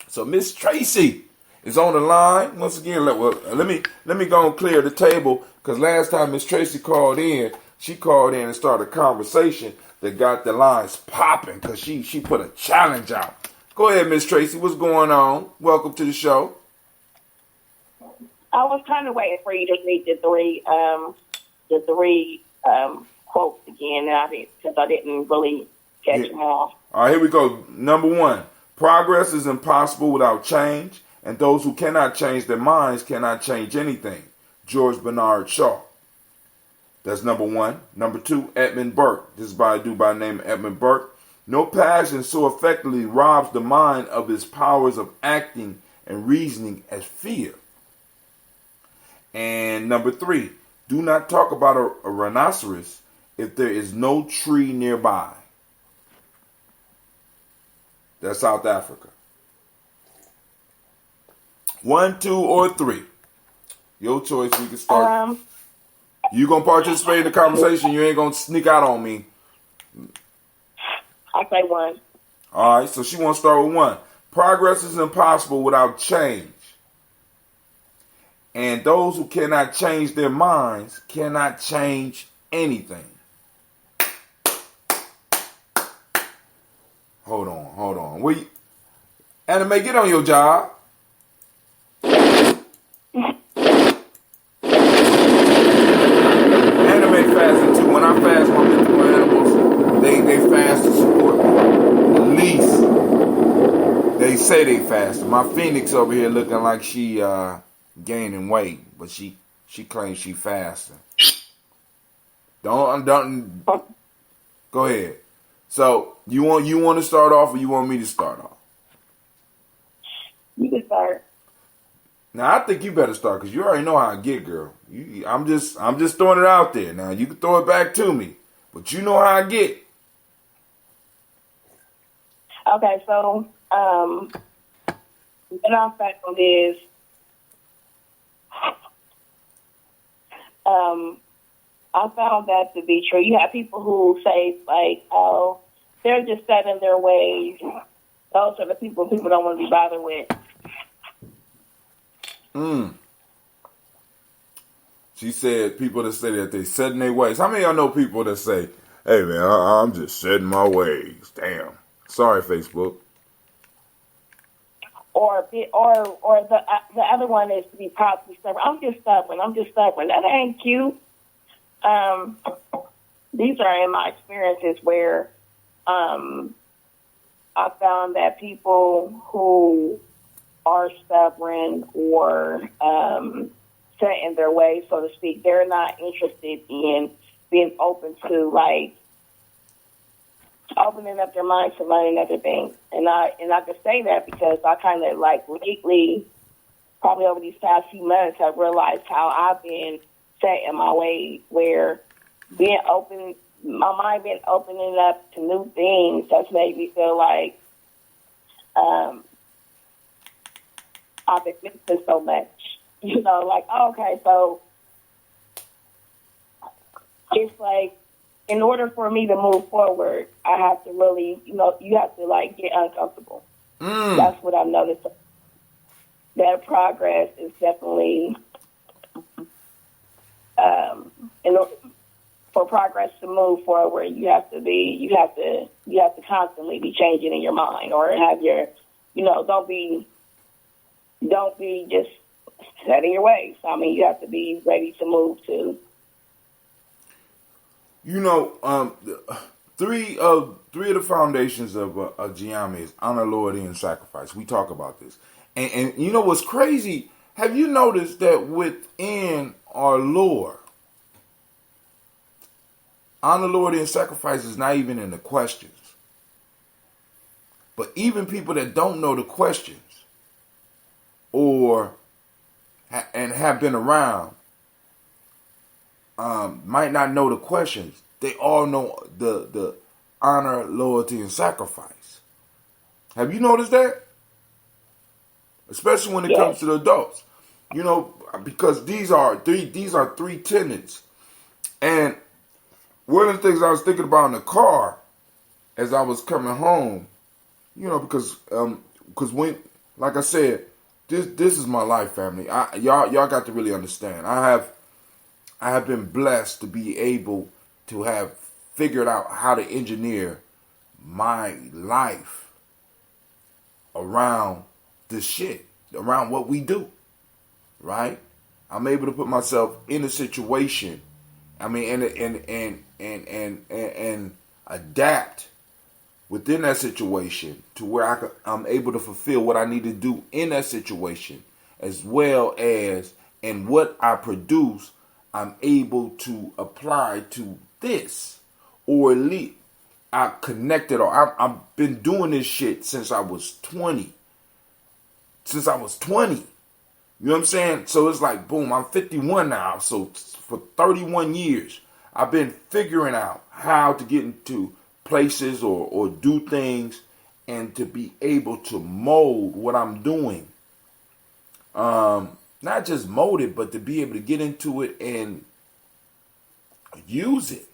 [SPEAKER 1] So Miss Tracy is on the line once again. Let me go and clear the table, because last time Miss Tracy called in, she called in and started a conversation that got the lines popping because she put a challenge out. Go ahead, Miss Tracy. What's going on? Welcome to the show.
[SPEAKER 4] I was kind of waiting for you to read the three quotes again, because I didn't really catch them all.
[SPEAKER 1] All right, here we go. Number 1, progress is impossible without change, and those who cannot change their minds cannot change anything. George Bernard Shaw. That's number 1. Number 2, Edmund Burke. This is by a dude by the name of Edmund Burke. No passion so effectively robs the mind of its powers of acting and reasoning as fear. And number 3, do not talk about a rhinoceros if there is no tree nearby. That's South Africa. 1, 2, or 3. Your choice. We can start. You gonna participate in the conversation. You ain't gonna sneak out on me.
[SPEAKER 4] I say 1.
[SPEAKER 1] All right. So she wants to start with 1. Progress is impossible without change. And those who cannot change their minds cannot change anything. Hold on. Anime, get on your job. Anime fasting too. When I fast my mythical animals, they fast to support me. At least they say say they faster. My Phoenix over here looking like she gaining weight, but she claims she faster. Don't go ahead. So you want to start off, or you want me to start off?
[SPEAKER 4] You can start.
[SPEAKER 1] Now I think you better start because you already know how I get, girl. I'm just throwing it out there. Now you can throw it back to me, but you know how I get.
[SPEAKER 4] Okay, so what I found is I found that to be true. You have people who say like, "Oh, they're just set in their ways." Those are the people don't want to be bothered with.
[SPEAKER 1] She said people that say that they set in their ways. How many of y'all know people that say, "Hey man, I'm just setting my ways"? Damn. Sorry, Facebook.
[SPEAKER 4] Or the other one is to be possibly stubborn. I'm just stubborn. That ain't cute. These are in my experiences where I found that people who are stubborn or set in their ways, so to speak, they're not interested in being open to like opening up their minds to learning other things. And I can say that because I kind of like lately, probably over these past few months, have realized how I've been set in my ways, where being open, my mind been opening up to new things that's made me feel like I've been missing so much. You know, like, okay, so it's like, in order for me to move forward, I have to really, you have to like get uncomfortable. That's what I've noticed. That progress is definitely, in order for progress to move forward, you have to constantly be changing in your mind, or have your, don't be just set in your ways. I mean, you have to be ready to move to.
[SPEAKER 1] Three of the foundations of Gye-Nyame is honor, loyalty, and sacrifice. We talk about this, and you know what's crazy? Have you noticed that within our lore, honor, loyalty, and sacrifice is not even in the questions? But even people that don't know the questions, or and have been around, might not know the questions. They all know the honor, loyalty, and sacrifice. Have you noticed that? Especially when it comes to the adults. Because these are three tenets. And one of the things I was thinking about in the car as I was coming home, because when, like I said, this is my life, family. Y'all got to really understand. I have been blessed to be able to have figured out how to engineer my life around this shit, around what we do, right? I'm able to put myself in a situation, and adapt within that situation to where I'm able to fulfill what I need to do in that situation, as well as in what I produce, I'm able to apply to this, or at least I connected, or I've been doing this shit since I was 20. You know what I'm saying? So it's like, boom, I'm 51 now. So for 31 years, I've been figuring out how to get into places or do things, and to be able to mold what I'm doing. Not just mold it, but to be able to get into it and use it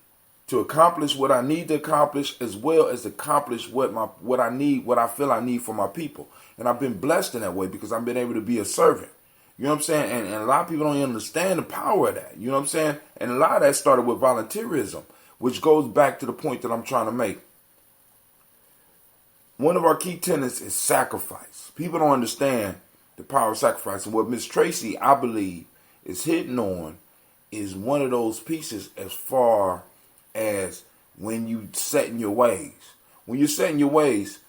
[SPEAKER 1] to accomplish what I need to accomplish, as well as accomplish what I feel I need for my people. And I've been blessed in that way because I've been able to be a servant. You know what I'm saying? And a lot of people don't understand the power of that. You know what I'm saying? And a lot of that started with volunteerism, which goes back to the point that I'm trying to make. One of our key tenets is sacrifice. People don't understand the power of sacrifice. And what Miss Tracy, I believe, is hitting on is one of those pieces, as far as when you set in your ways. When you're set in your ways,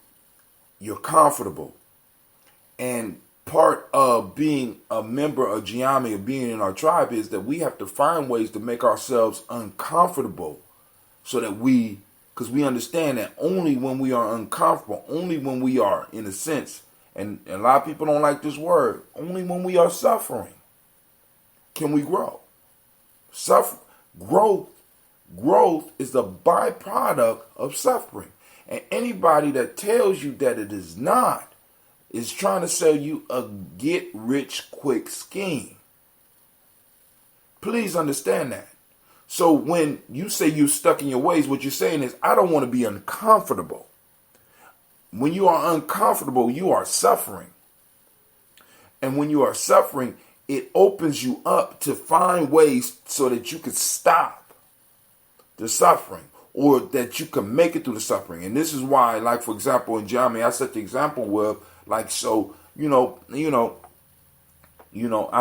[SPEAKER 1] you're comfortable. And part of being a member of Gye-Nyame, or being in our tribe, is that we have to find ways to make ourselves uncomfortable so that because we understand that only when we are uncomfortable, only when we are, in a sense, and a lot of people don't like this word, only when we are suffering can we grow. Growth is a byproduct of suffering. And anybody that tells you that it is not is trying to sell you a get-rich-quick scheme. Please understand that. So when you say you're stuck in your ways, what you're saying is, I don't want to be uncomfortable. When you are uncomfortable, you are suffering. And when you are suffering, it opens you up to find ways so that you can stop the suffering, or that you can make it through the suffering. And this is why, like, for example, in Gye-Nyame, I set the example where, like, so, I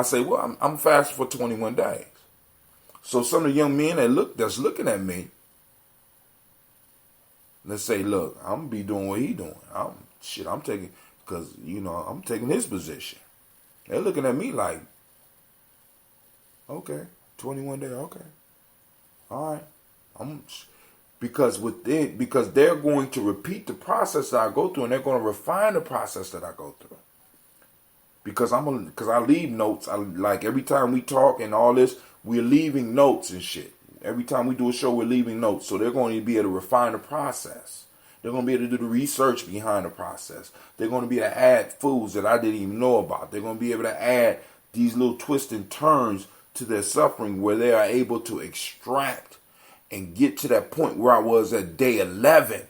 [SPEAKER 1] say, well, I'm fasting for 21 days. So some of the young men that's looking at me, let's say, look, I'm gonna be doing what he doing. I'm taking, because, I'm taking his position. They're looking at me like, okay, 21 days, okay. All right. Because they're going to repeat the process that I go through, and they're going to refine the process that I go through. Because I leave notes. Like every time we talk and all this, we're leaving notes and shit. Every time we do a show, we're leaving notes. So they're going to be able to refine the process. They're going to be able to do the research behind the process. They're going to be able to add foods that I didn't even know about. They're going to be able to add these little twists and turns to their suffering, where they are able to extract and get to that point where I was at day 11,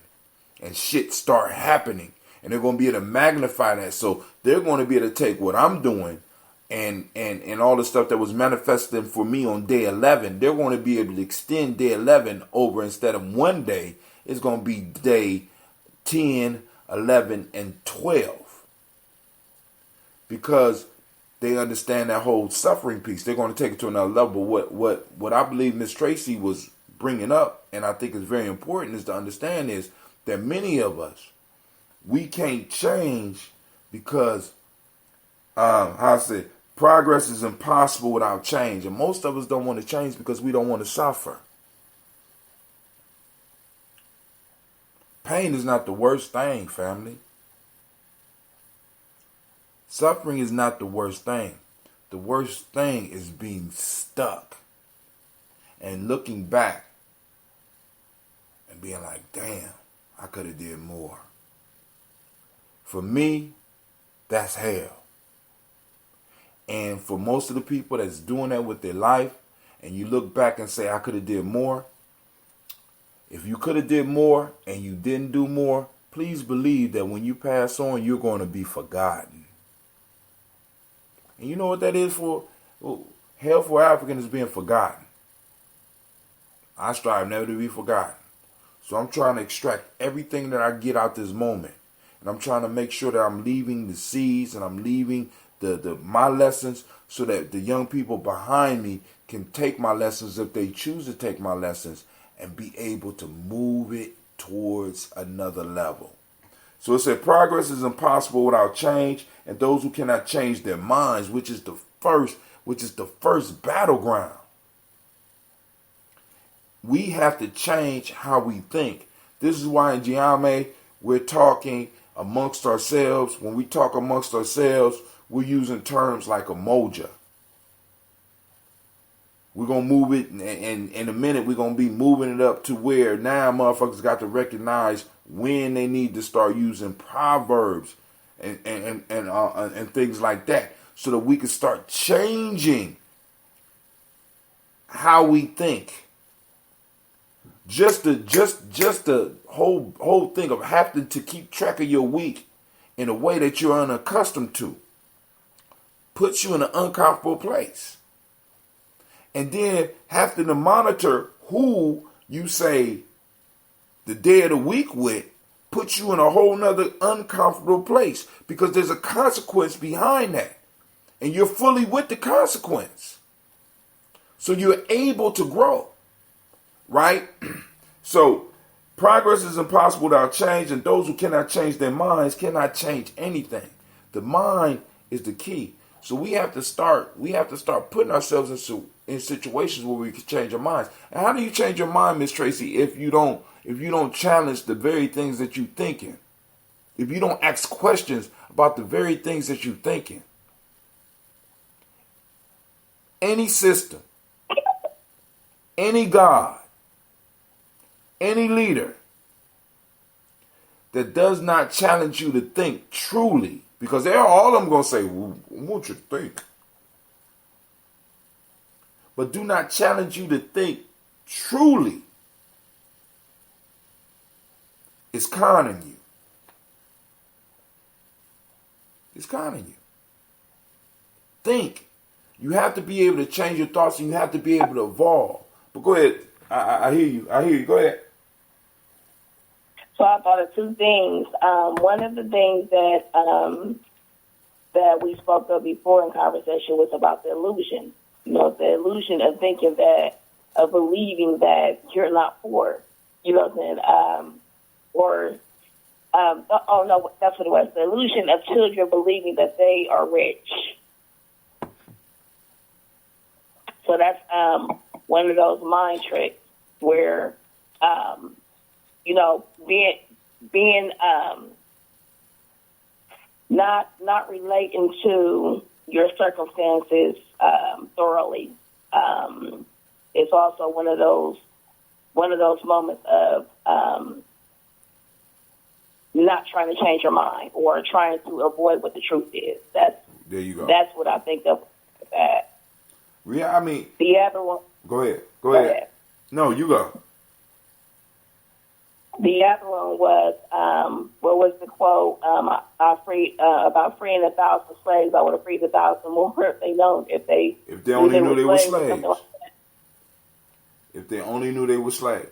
[SPEAKER 1] and shit start happening. And they're going to be able to magnify that. So they're going to be able to take what I'm doing and all the stuff that was manifesting for me on day 11. They're going to be able to extend day 11 over, instead of one day, it's going to be day 10, 11, and 12. Because they understand that whole suffering piece. They're going to take it to another level. What I believe Miss Tracy was bringing up, and I think is very important, is to understand is that many of us, we can't change because, progress is impossible without change. And most of us don't want to change because we don't want to suffer. Pain is not the worst thing, family. Suffering is not the worst thing. The worst thing is being stuck and looking back and being like, damn, I could have did more. For me, that's hell. And for most of the people that's doing that with their life, and you look back and say, I could have did more. If you could have did more and you didn't do more, please believe that when you pass on, you're going to be forgotten. And you know what that is for? Hell for African is being forgotten. I strive never to be forgotten. So I'm trying to extract everything that I get out this moment. And I'm trying to make sure that I'm leaving the seeds and I'm leaving my lessons, so that the young people behind me can take my lessons, if they choose to take my lessons, and be able to move it towards another level. So it said progress is impossible without change, and those who cannot change their minds, which is the first battleground. We have to change how we think. This is why in Gye-Nyame we're talking amongst ourselves. When we talk amongst ourselves, we're using terms like emoja. We're going to move it, and in a minute we're going to be moving it up to where now motherfuckers got to recognize when they need to start using proverbs and things like that, so that we can start changing how we think. Just the whole thing of having to keep track of your week in a way that you're unaccustomed to puts you in an uncomfortable place. And then having to monitor who you say the day of the week with puts you in a whole nother uncomfortable place, because there's a consequence behind that. And you're fully with the consequence. So you're able to grow. Right? So progress is impossible without change, and those who cannot change their minds cannot change anything. The mind is the key. So we have to start putting ourselves in situations where we can change our minds. And how do you change your mind, Miss Tracy, if you don't challenge the very things that you're thinking? If you don't ask questions about the very things that you're thinking? Any system, any God, any leader that does not challenge you to think truly, because they're all of them going to say, well, I want you to think. But do not challenge you to think truly. It's conning you. It's conning you. Think. You have to be able to change your thoughts and you have to be able to evolve. But go ahead. I hear you. I hear you. Go ahead.
[SPEAKER 4] So I thought of two things. One of the things that we spoke of before in conversation was about the illusion. You know, the illusion of thinking that, of believing that you're not poor. You know what I'm saying? Oh no, that's what it was. The illusion of children believing that they are rich. So that's one of those mind tricks where, you know, being not relating to your circumstances thoroughly. It's also one of those moments of not trying to change your mind or trying to avoid what the truth is.
[SPEAKER 1] There you go.
[SPEAKER 4] That's what I think of that.
[SPEAKER 1] Yeah, I mean,
[SPEAKER 4] the other one.
[SPEAKER 1] Go ahead. No, you go.
[SPEAKER 4] The other one was, what was the quote? I freed about freeing 1,000 slaves. I would have freed 1,000 more if they
[SPEAKER 1] only knew they were slaves. If they only knew they were slaves.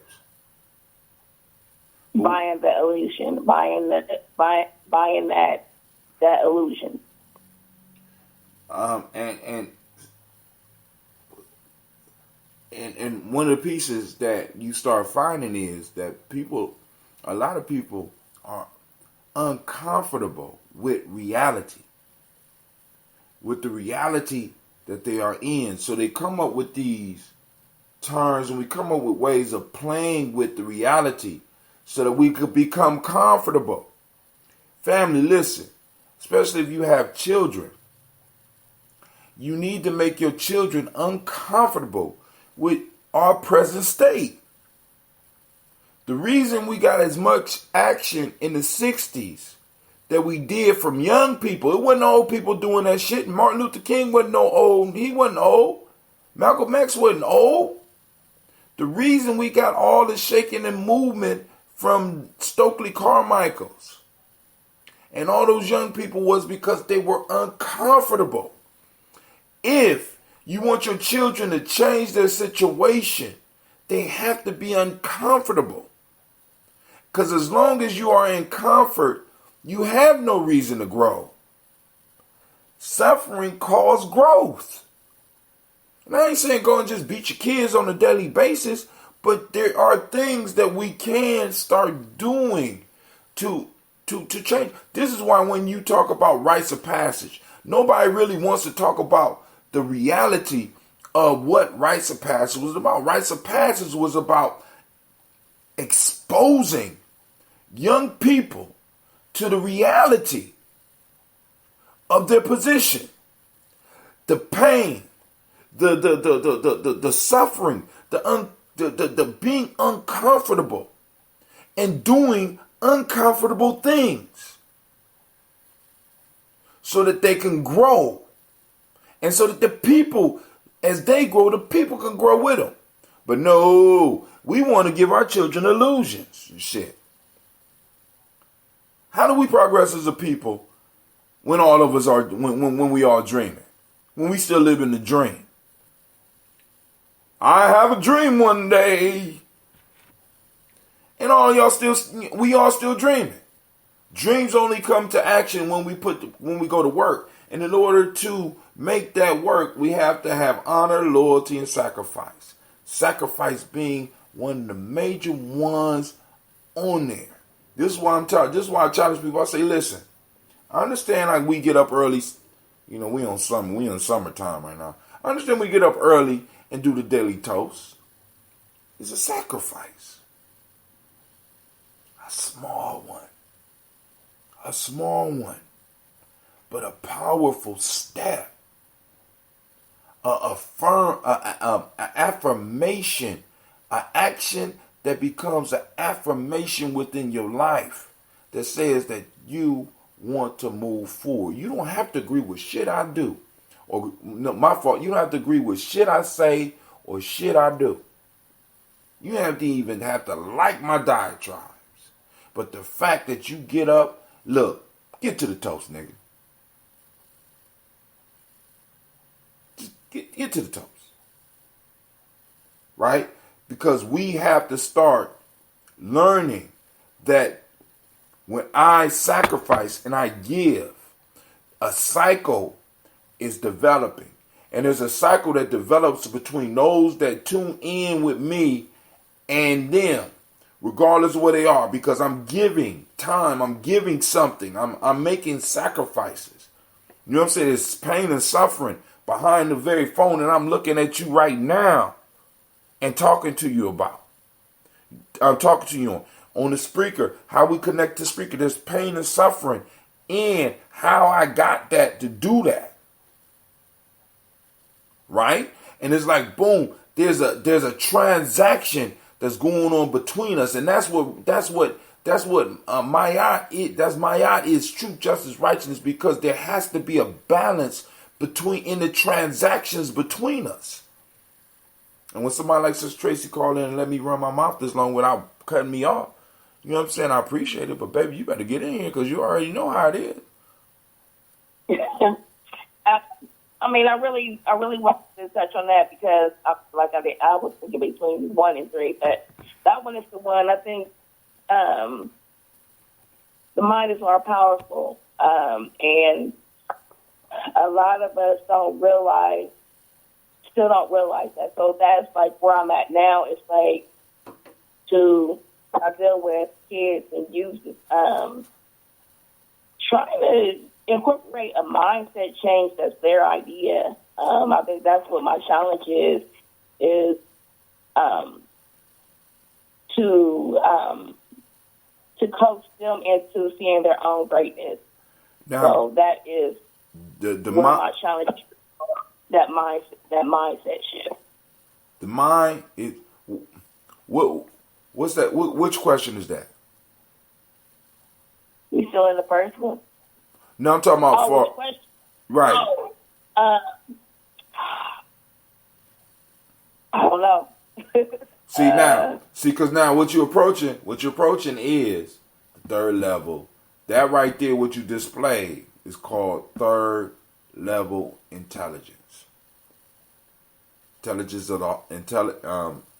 [SPEAKER 4] Buying the illusion, buying that illusion.
[SPEAKER 1] And one of the pieces that you start finding is that a lot of people are uncomfortable with reality, with the reality that they are in. So they come up with these terms and we come up with ways of playing with the reality so that we could become comfortable. Family, listen, especially if you have children, you need to make your children uncomfortable with our present state. The reason we got as much action in the 60s that we did from young people, it wasn't old people doing that shit. Martin Luther King wasn't no old. He wasn't old. Malcolm X wasn't old. The reason we got all the shaking and movement from Stokely Carmichael's and all those young people was because they were uncomfortable. If you want your children to change their situation, they have to be uncomfortable. Because as long as you are in comfort, you have no reason to grow. Suffering causes growth. And I ain't saying go and just beat your kids on a daily basis, but there are things that we can start doing to change. This is why when you talk about rites of passage, nobody really wants to talk about the reality of what rites of passage was about. Rites of passage was about exposing young people to the reality of their position, the pain, the suffering, the being uncomfortable and doing uncomfortable things so that they can grow. And so that the people, as they grow, the people can grow with them. But no, we want to give our children illusions and shit. How do we progress as a people when all of us are, when we all dreaming? When we still live in the dream? I have a dream one day. And we all still dreaming. Dreams only come to action when we go to work. And in order to make that work, we have to have honor, loyalty, and sacrifice. Sacrifice being one of the major ones on there. This is why I challenge people. I say, listen, I understand like we get up early. You know, we in summertime right now. I understand we get up early and do the daily toast. It's a sacrifice. A small one. A small one. But a powerful step. A affirmation. An action that becomes an affirmation within your life that says that you want to move forward. You don't have to agree with shit I do. Or, no, my fault. You don't have to agree with shit I say or shit I do. You have to even have to like my diatribes. But the fact that you get up, look, get to the toast, nigga. Just get to the toast. Right? Because we have to start learning that when I sacrifice and I give, a cycle is developing. And there's a cycle that develops between those that tune in with me and them, regardless of where they are, because I'm giving time, I'm giving something, I'm making sacrifices. You know what I'm saying? There's pain and suffering behind the very phone that I'm looking at you right now and talking to you about. I'm talking to you on the speaker, how we connect to speaker. There's pain and suffering in how I got that to do that. Right? And it's like, boom, there's a transaction that's going on between us. And that's what Mayat is. That's Mayat is truth, justice, righteousness, because there has to be a balance in the transactions between us. And when somebody like Sister Tracy called in and let me run my mouth this long without cutting me off, you know what I'm saying? I appreciate it, but baby, you better get in here because you already know how it is.
[SPEAKER 4] I mean, I really wanted to touch on that because, I was thinking between 1 and 3, but that one is the one. I think the mind is more powerful, and a lot of us still don't realize that. So that's like where I'm at now. It's like I deal with kids and youth, trying to incorporate a mindset change that's their idea. I think that's what my challenge is to coach them into seeing their own greatness.
[SPEAKER 1] Now,
[SPEAKER 4] so that is my challenge. That mindset shift.
[SPEAKER 1] The mind is what's that? Which question is that?
[SPEAKER 4] You still in the first one?
[SPEAKER 1] No, I'm talking about
[SPEAKER 4] which question?
[SPEAKER 1] Right.
[SPEAKER 4] I don't know.
[SPEAKER 1] Because now what you're approaching is the third level. That right there, what you displayed, is called third level intelligence. Intelligence of the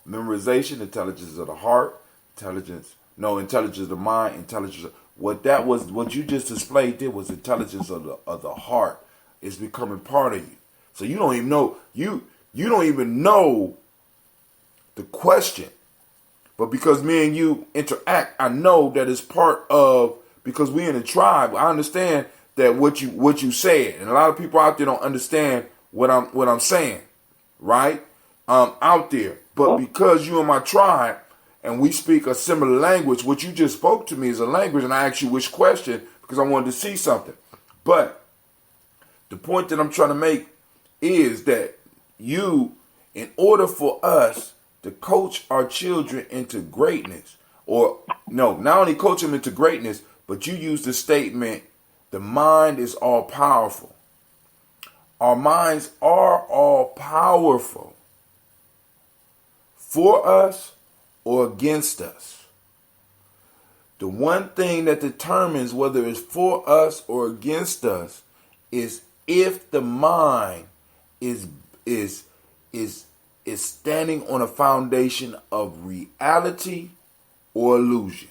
[SPEAKER 1] memorization, intelligence of the heart, intelligence of the mind, intelligence. What you just displayed there was intelligence of the heart. It's becoming part of you. So you don't even know you don't even know the question, but because me and you interact, I know that it's part of, because we in a tribe. I understand that what you said, and a lot of people out there don't understand what I'm saying. Right? Out there. But because you in my tribe and we speak a similar language, what you just spoke to me is a language, and I asked you which question because I wanted to see something. But the point that I'm trying to make is that in order for us to coach our children into greatness, or no, not only coach them into greatness, but you use the statement, the mind is all powerful. Our minds are all powerful for us or against us. The one thing that determines whether it's for us or against us is if the mind is standing on a foundation of reality or illusion.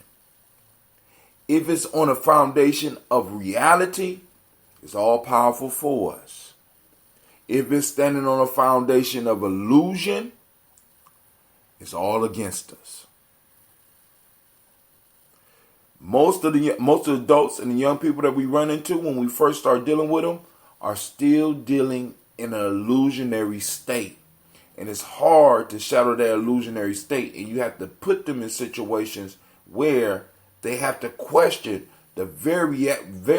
[SPEAKER 1] If it's on a foundation of reality, it's all powerful for us. If it's standing on a foundation of illusion, it's all against us. most of the adults and the young people that we run into when we first start dealing with them are still dealing in an illusionary state. And it's hard to shadow that illusionary state. And you have to put them in situations where they have to question the very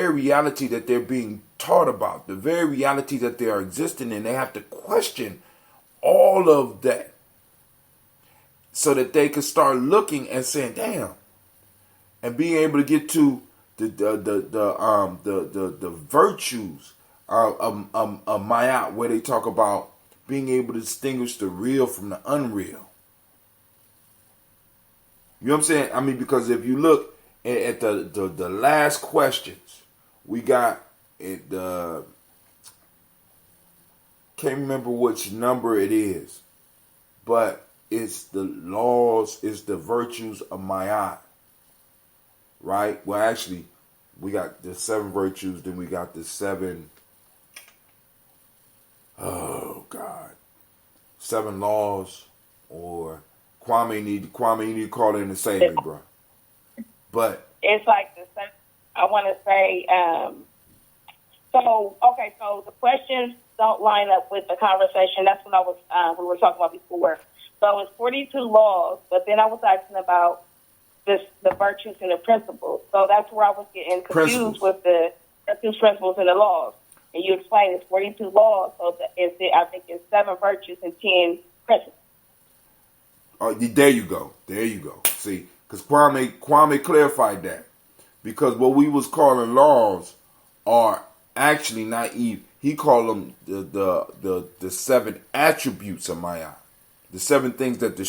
[SPEAKER 1] reality that they're being taught about, the very reality that they are existing in. They have to question all of that so that they can start looking and saying, damn, and being able to get to the virtues of Mayat, where they talk about being able to distinguish the real from the unreal. You know what I'm saying? I mean, because if you look at the last questions, we got it. Can't remember which number it is, but it's the laws, it's the virtues of Mayat, right? Well, actually, we got the 7 virtues, then we got the 7. Oh God, 7 laws, or Kwame need to call in and save me, bro. But
[SPEAKER 4] it's like I want to say. So the questions don't line up with the conversation. That's what I was we were talking about before. So it's 42 laws, but then I was asking about the virtues and the principles. So that's where I was getting confused with the virtues, principles, and the laws. And you explained it's 42 laws, so I think it's 7 virtues and 10 principles.
[SPEAKER 1] Oh, there you go. See, because Kwame clarified that, because what we was calling laws are actually not even. He called them the 7 attributes of Maya, the 7 things that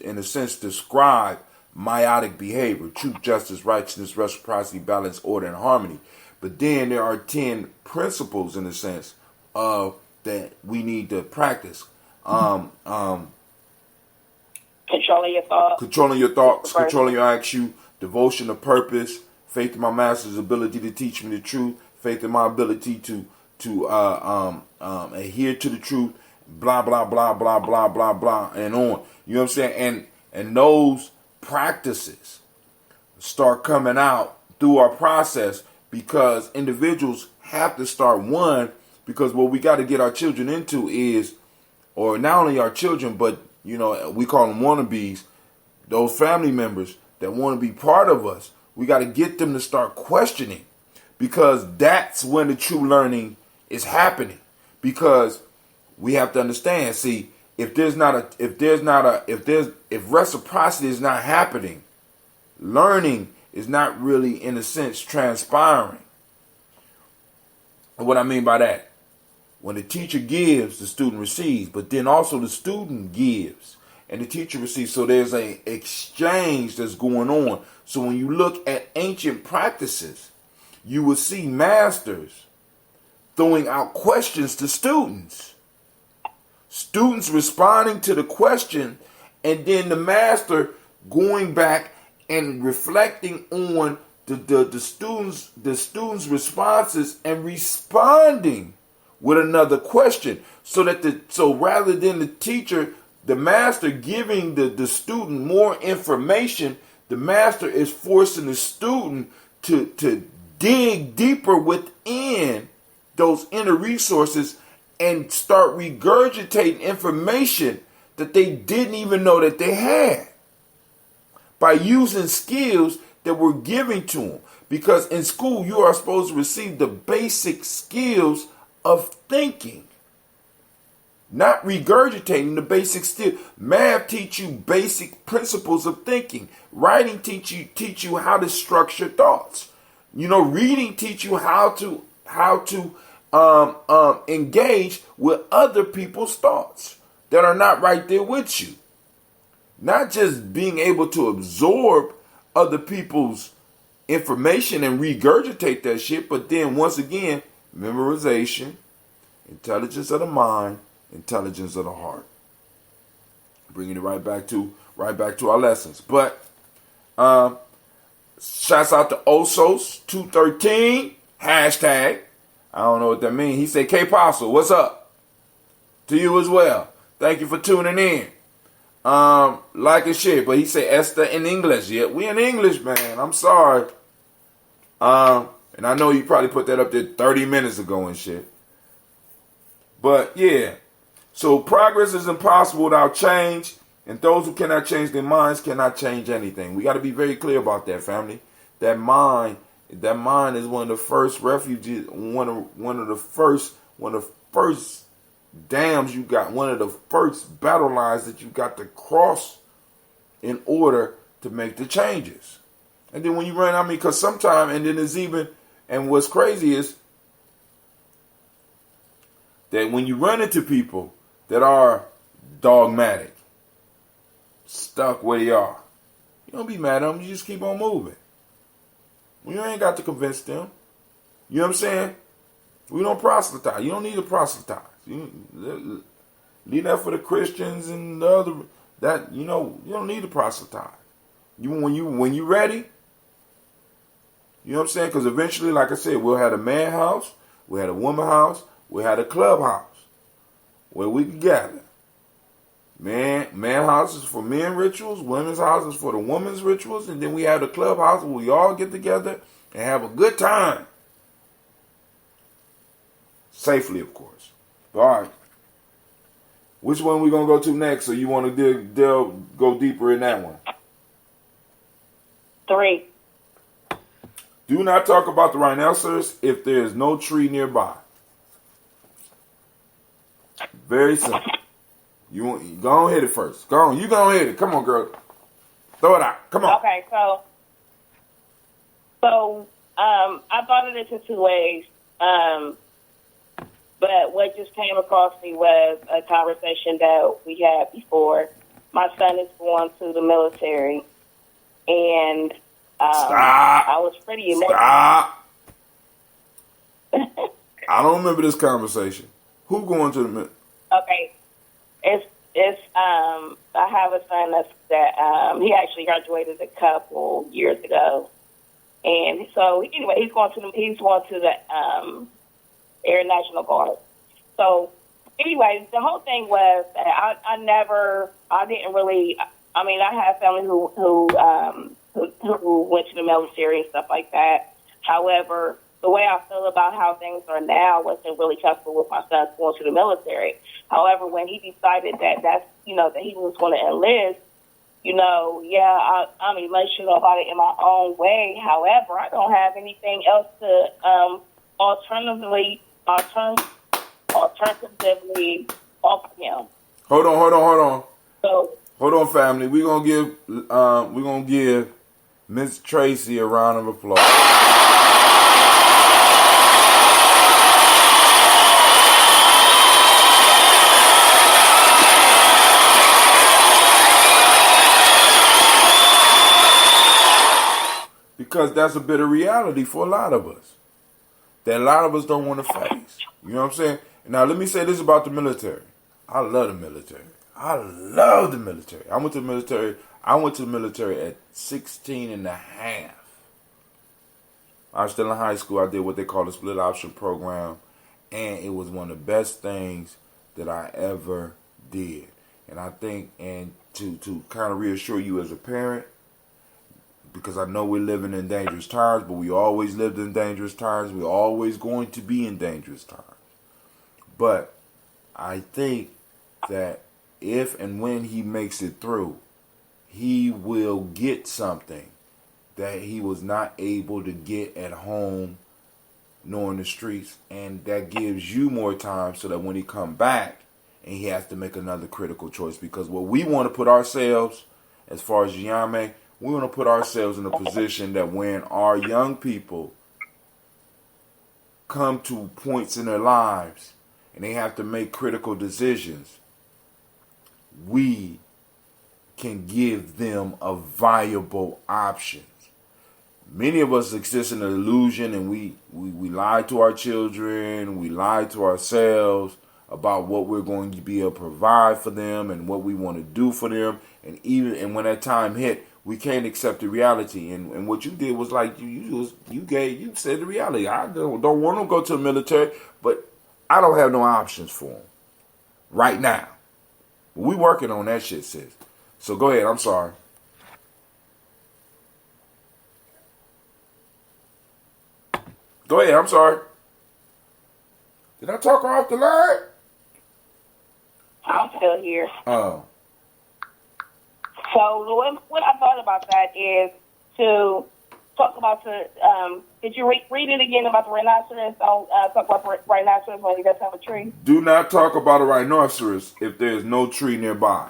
[SPEAKER 1] in a sense describe Mayatic behavior: truth, justice, righteousness, reciprocity, balance, order, and harmony. But then there are 10 principles in a sense of that we need to practice.
[SPEAKER 4] Controlling your thoughts.
[SPEAKER 1] Controlling your action, devotion to purpose, faith in my master's ability to teach me the truth, faith in my ability to adhere to the truth, blah, blah, blah, blah, blah, blah, blah, and on. You know what I'm saying? And those practices start coming out through our process, because individuals have to start one, because what we got to get our children into is, or not only our children, but, you know, we call them wannabes, those family members that want to be part of us. We got to get them to start questioning, because that's when the true learning is happening. Because we have to understand, see, if reciprocity is not happening, learning is not really, in a sense, transpiring. And what I mean by that, when the teacher gives, the student receives, but then also the student gives and the teacher receives. So there's an exchange that's going on. So when you look at ancient practices, you will see masters throwing out questions to students. Students responding to the question, and then the master going back and reflecting on the students' responses and responding with another question. So rather than the teacher, the master giving the student more information, the master is forcing the student to dig deeper within those inner resources and start regurgitating information that they didn't even know that they had, by using skills that we're giving to them. Because in school, you are supposed to receive the basic skills of thinking, not regurgitating the basic skills. Math teach you basic principles of thinking. Writing teach you how to structure thoughts. You know, reading teach you how to engage with other people's thoughts that are not right there with you. Not just being able to absorb other people's information and regurgitate that shit, but then once again, memorization, intelligence of the mind, intelligence of the heart. Bringing it right back to our lessons. But shouts out to Osos213 hashtag. I don't know what that means. He said, K-Postle, what's up? To you as well. Thank you for tuning in. Like and share. But he said Esther in English. Yeah, we in English, man. I'm sorry. And I know you probably put that up there 30 minutes ago and shit. But yeah. So progress is impossible without change. And those who cannot change their minds cannot change anything. We got to be very clear about that, family. That mind is one of the first refuges, one of the first dams you got, one of the first battle lines that you got to cross in order to make the changes. And then when you run, because sometimes, and then it's even, and what's crazy is that when you run into people that are dogmatic, stuck where they are, you don't be mad at them, you just keep on moving. You ain't got to convince them. You know what I'm saying? We don't proselytize. You don't need to proselytize. You leave that for the Christians and the other. That you don't need to proselytize. When you ready. You know what I'm saying? Because eventually, like I said, we'll have a man house, we had a woman house, we had a clubhouse where we can gather. Man house is for men rituals, women's house is for the women's rituals, and then we have the clubhouse where we all get together and have a good time. Safely, of course. All right. Which one we going to go to next, or you want to go deeper in that one?
[SPEAKER 4] 3.
[SPEAKER 1] Do not talk about the rhinoceros if there is no tree nearby. Very simple. You go on hit it first. Go on. You go on hit it. Come on, girl. Throw it out. Come on.
[SPEAKER 4] Okay, so I thought of this in 2 ways. But what just came across me was a conversation that we had before. My son is going to the military, and
[SPEAKER 1] Stop.
[SPEAKER 4] I was pretty amazed.
[SPEAKER 1] Stop. I don't remember this conversation. Who going to the military?
[SPEAKER 4] Okay, it's I have a son that he actually graduated a couple years ago, and so anyway, he's going to the Air National Guard. So anyway, the whole thing was that I didn't really. I mean, I have family who went to the military and stuff like that. However, the way I feel about how things are now wasn't really comfortable with my son going to the military. However, when he decided that he was going to enlist, I'm emotional about it in my own way. However, I don't have anything else to alternatively offer him.
[SPEAKER 1] Hold on.
[SPEAKER 4] So,
[SPEAKER 1] hold on, family. We're gonna give Miss Tracy a round of applause. Because that's a bit of reality for a lot of us. That a lot of us don't want to face. You know what I'm saying? Now, let me say this about the military. I love the military. I love the military. I went to the military at 16 and a half. I was still in high school. I did what they call a split option program. And it was one of the best things that I ever did. And I think, and to kind of reassure you as a parent, because I know we're living in dangerous times, but we always lived in dangerous times. We're always going to be in dangerous times. But I think that if and when he makes it through, he will get something that he was not able to get at home, knowing the streets. And that gives you more time so that when he come back and he has to make another critical choice. Because what we want to put ourselves, as far as Gye-Nyame, we want to put ourselves in a position that when our young people come to points in their lives and they have to make critical decisions, we can give them a viable option. Many of us exist in an illusion, and we lie to our children, we lie to ourselves about what we're going to be able to provide for them and what we want to do for them. And when that time hit, we can't accept the reality. And what you did was like you said the reality. I don't want to go to the military, but I don't have no options for them right now. We working on that shit, sis. So go ahead. I'm sorry. Go ahead. I'm sorry. Did I talk her off the line?
[SPEAKER 4] I'm still here.
[SPEAKER 1] Oh.
[SPEAKER 4] So what I thought about that is to talk about did you read it again about the rhinoceros? Don't talk about the rhinoceros when he doesn't have a tree.
[SPEAKER 1] Do not talk about a rhinoceros if there is no tree nearby.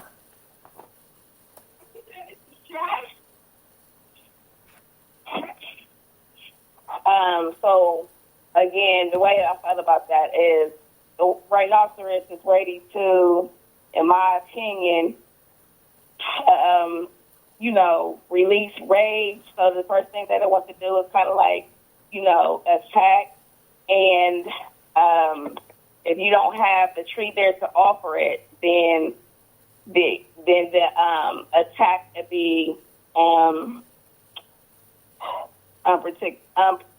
[SPEAKER 4] So again, the way I thought about that is the rhinoceros is ready to, in my opinion, release rage. So the first thing that it wants to do is kind of like, attack. And if you don't have the tree there to offer it, then the attack could be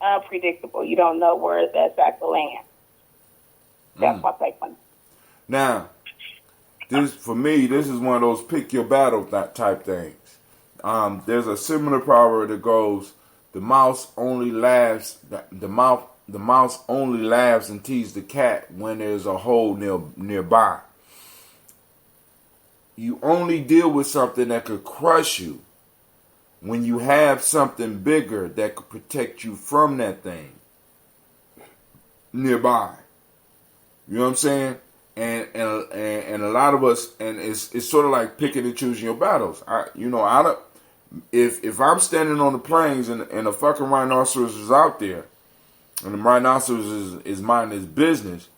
[SPEAKER 4] unpredictable. You don't know where the attack will land. That's my take on it.
[SPEAKER 1] Now, for me, this is one of those pick your battle type things. There's a similar proverb that goes, the mouse only laughs and teases the cat when there's a hole nearby. You only deal with something that could crush you when you have something bigger that could protect you from that thing nearby. You know what I'm saying? And a lot of us, and it's sort of like picking and choosing your battles. If I'm standing on the plains and a fucking rhinoceros is out there, and the rhinoceros is minding his business,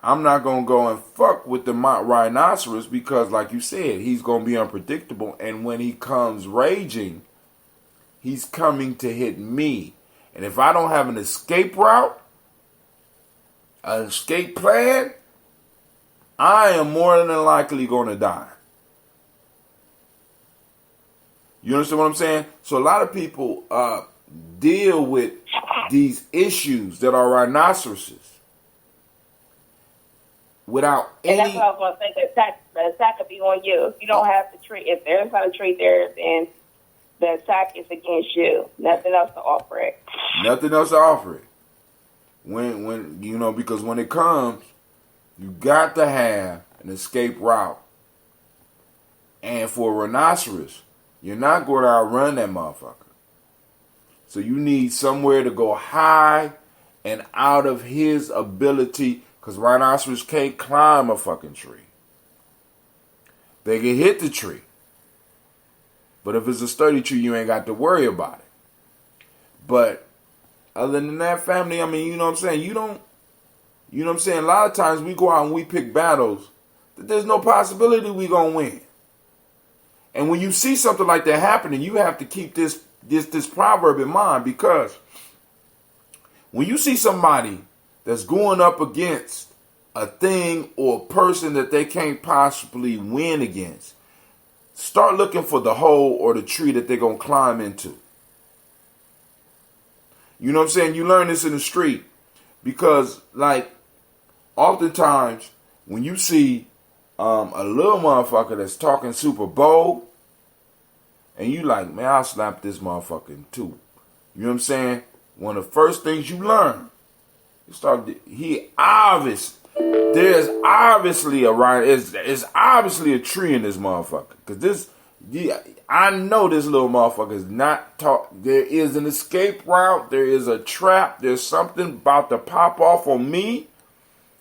[SPEAKER 1] I'm not gonna go and fuck with the rhinoceros because, like you said, he's gonna be unpredictable, and when he comes raging, he's coming to hit me. And if I don't have an escape route, an escape plan, I am more than likely going to die. You understand what I'm saying? So a lot of people deal with these issues that are rhinoceroses without any...
[SPEAKER 4] And that's what I was going to say. The attack could be on you. If you don't have the tree, if there's not a tree there, then the attack is against you. Nothing else to offer it.
[SPEAKER 1] Nothing else to offer it. Because when it comes, you got to have an escape route. And for a rhinoceros, you're not going to outrun that motherfucker. So you need somewhere to go high and out of his ability, because rhinoceros can't climb a fucking tree. They can hit the tree. But if it's a sturdy tree, you ain't got to worry about it. But other than that, family, I mean, you know what I'm saying? You know what I'm saying? A lot of times we go out and we pick battles that there's no possibility we gonna win. And when you see something like that happening, you have to keep this proverb in mind, because when you see somebody that's going up against a thing or a person that they can't possibly win against, start looking for the hole or the tree that they're going to climb into. You know what I'm saying? You learn this in the street because, like, oftentimes when you see a little motherfucker that's talking super bold, and you like, man, I'll slap this motherfucker too. You know what I'm saying? One of the first things you learn, there's obviously a tree in this motherfucker. Because I know this little motherfucker is not taught. There is an escape route. There is a trap. There's something about to pop off on me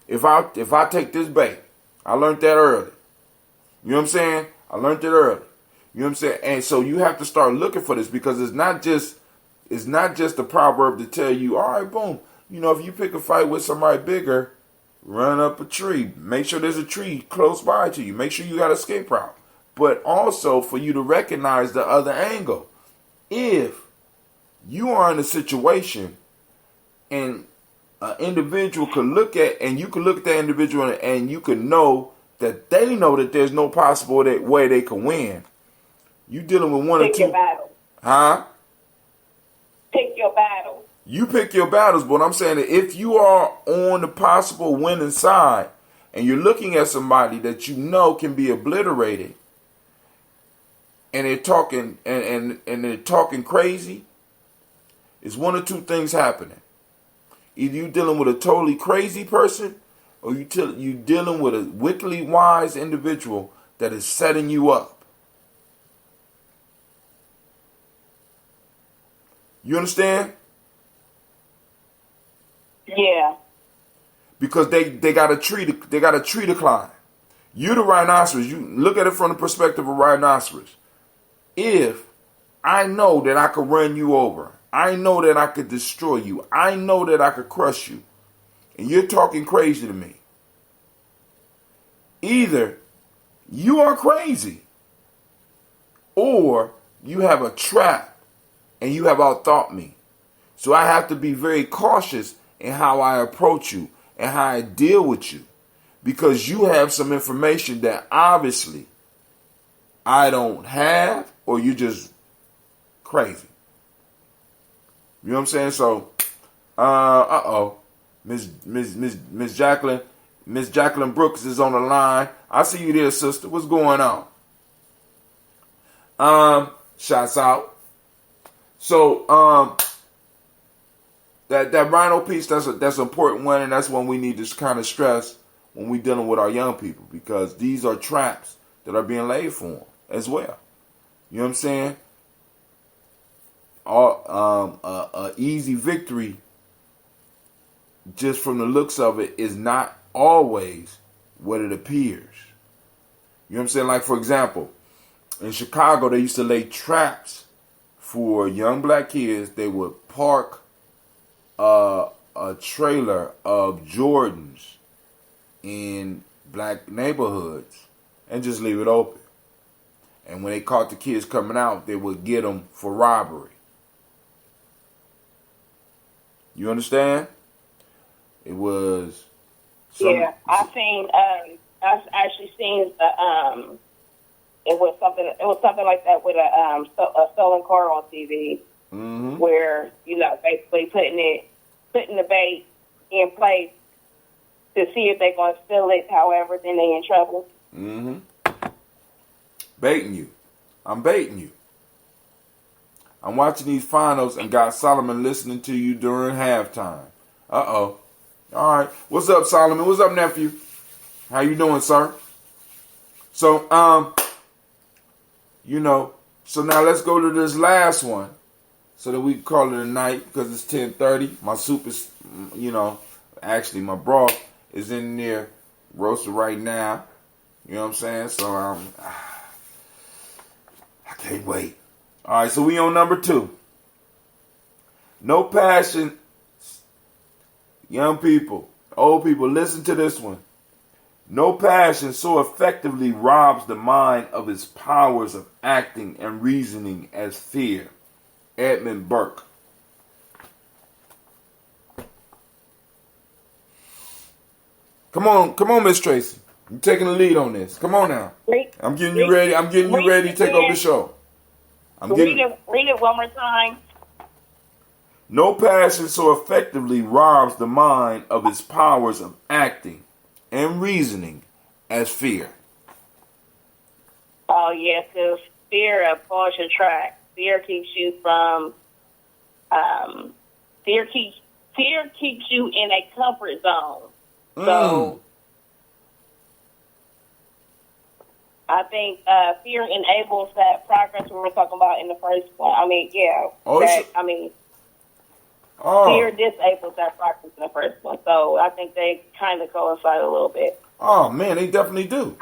[SPEAKER 1] if I take this bait. I learned that early. You know what I'm saying? I learned it early. You know what I'm saying? And so you have to start looking for this, because it's not just a proverb to tell you, all right, boom. You know, if you pick a fight with somebody bigger, run up a tree. Make sure there's a tree close by to you. Make sure you got an escape route. But also for you to recognize the other angle. If you are in a situation and an individual could look at, and you can look at that individual and you can know that they know that there's no possible way they can win. You dealing with one or two.
[SPEAKER 4] Pick your battles.
[SPEAKER 1] Huh?
[SPEAKER 4] Pick your battles.
[SPEAKER 1] You pick your battles, but I'm saying that if you are on the possible winning side and you're looking at somebody that you know can be obliterated, and they're talking and they're talking crazy, it's one or two things happening. Either you dealing with a totally crazy person, or you dealing with a wickedly wise individual that is setting you up. You understand?
[SPEAKER 4] Yeah.
[SPEAKER 1] Because they got a tree to climb. You the rhinoceros. You look at it from the perspective of rhinoceros. If I know that I could run you over, I know that I could destroy you, I know that I could crush you, and you're talking crazy to me, either you are crazy or you have a trap and you have outthought me. So I have to be very cautious in how I approach you and how I deal with you, because you have some information that obviously I don't have, or you're just crazy. You know what I'm saying? So, Miss Jacqueline Brooks is on the line. I see you there, sister. What's going on? Shots out. So, that rhino piece, that's an important one, and that's one we need to kind of stress when we're dealing with our young people, because these are traps that are being laid for them as well. You know what I'm saying? A easy victory, just from the looks of it, is not always what it appears. You know what I'm saying? Like, for example, in Chicago, they used to lay traps for young black kids. They would park a trailer of Jordans in black neighborhoods and just leave it open. And when they caught the kids coming out, they would get them for robbery. You understand? It was.
[SPEAKER 4] Yeah, I've actually seen the It was something like that with a stolen car on TV, where basically putting the bait in place to see if they're going to steal it. However, then they in trouble.
[SPEAKER 1] Baiting you. I'm baiting you. I'm watching these finals and got Solomon listening to you during halftime. Uh-oh. All right. What's up, Solomon? What's up, nephew? How you doing, sir? So, so now let's go to this last one so that we can call it a night, because it's 10:30. My soup is, actually my broth is in there roasted right now. You know what I'm saying? So, I can't wait. All right, so we on number 2. No passion. Young people, old people, listen to this one. No passion so effectively robs the mind of its powers of acting and reasoning as fear. Edmund Burke. Come on, Miss Tracy. You're taking the lead on this. Come on now. I'm getting you ready. I'm getting you ready to take over the show.
[SPEAKER 4] Read it one more time.
[SPEAKER 1] No passion so effectively robs the mind of its powers of acting and reasoning as fear.
[SPEAKER 4] Oh, yes, because fear pulls your track. Fear keeps you from, fear keeps you in a comfort zone. So, I think fear enables that progress we were talking about in the first one. Fear disables that progress in the first one. So I think they kind of coincide a little bit.
[SPEAKER 1] Oh, man, they definitely do.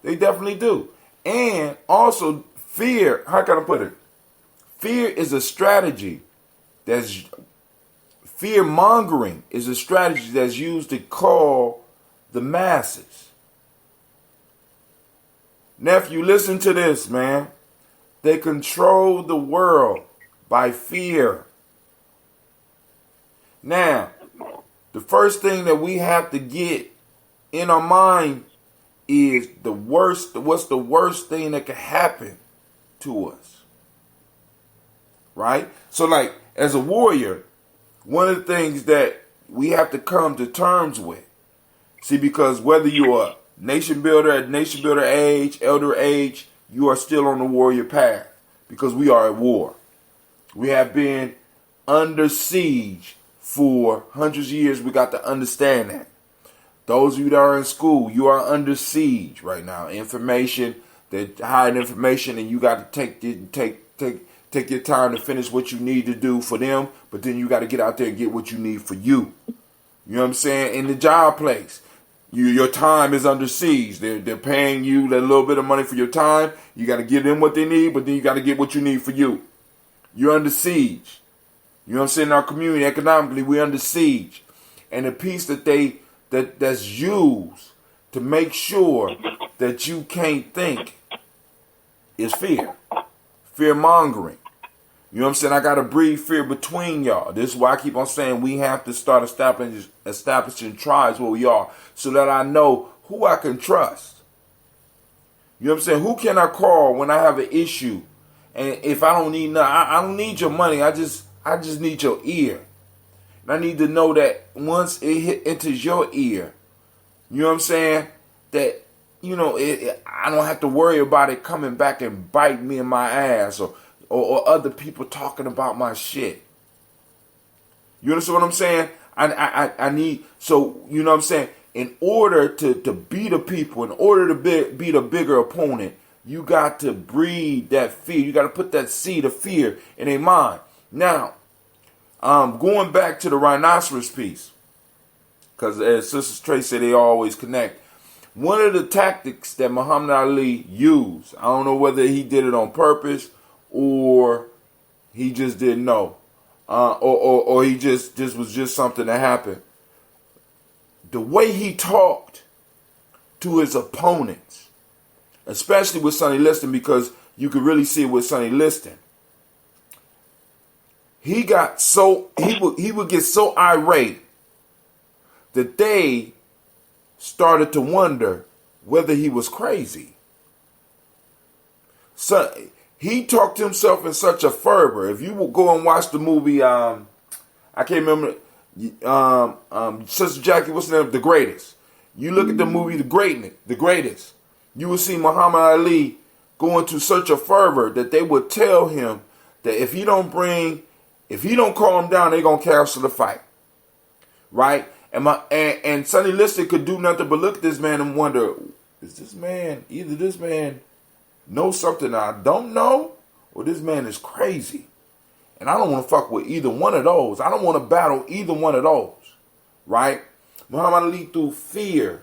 [SPEAKER 1] They definitely do. And also, fear, how can I put it? Fear is a strategy fear-mongering is a strategy that's used to call the masses. Nephew, listen to this, man. They control the world by fear. Now, the first thing that we have to get in our mind is what's the worst thing that could happen to us? Right? So, like, as a warrior, one of the things that we have to come to terms with, see, because whether you're a nation builder at nation builder age, elder age, you are still on the warrior path because we are at war. We have been under siege for hundreds of years. We got to understand that. Those of you that are in school, you are under siege right now. Information, they're hiding information, and you got to take your time to finish what you need to do for them. But then you got to get out there and get what you need for you. You know what I'm saying? In the job place, your time is under siege. They're paying you a little bit of money for your time. You got to give them what they need, but then you got to get what you need for you. You're under siege. You know what I'm saying? In our community, economically, we're under siege. And the piece that's used to make sure that you can't think is fear. Fear mongering. You know what I'm saying? I got to breed fear between y'all. This is why I keep on saying we have to start establishing tribes where we are so that I know who I can trust. You know what I'm saying? Who can I call when I have an issue? And if I don't need nothing, I don't need your money. I just need your ear. And I need to know that once it enters your ear, you know what I'm saying? That, you know, I don't have to worry about it coming back and bite me in my ass or other people talking about my shit. You understand what I'm saying? I need, so, you know what I'm saying? In order to beat a people, in order to beat a bigger opponent, you got to breed that fear. You got to put that seed of fear in their mind. Now, going back to the rhinoceros piece, because as Sister Trey said, they always connect. One of the tactics that Muhammad Ali used, I don't know whether he did it on purpose or he just didn't know, or he just was just something that happened. The way he talked to his opponents, especially with Sonny Liston, because you could really see it with Sonny Liston. He would get so irate that they started to wonder whether he was crazy. So he talked to himself in such a fervor. If you will go and watch the movie, I can't remember, Sister Jackie, what's the name? The Greatest. You look at the movie The Greatest. You will see Muhammad Ali go into such a fervor that they would tell him that if he don't calm down, they're gonna cancel the fight. Right? And Sonny Liston could do nothing but look at this man and wonder, either this man knows something I don't know, or this man is crazy. And I don't want to fuck with either one of those. I don't want to battle either one of those. Right? Muhammad Ali threw fear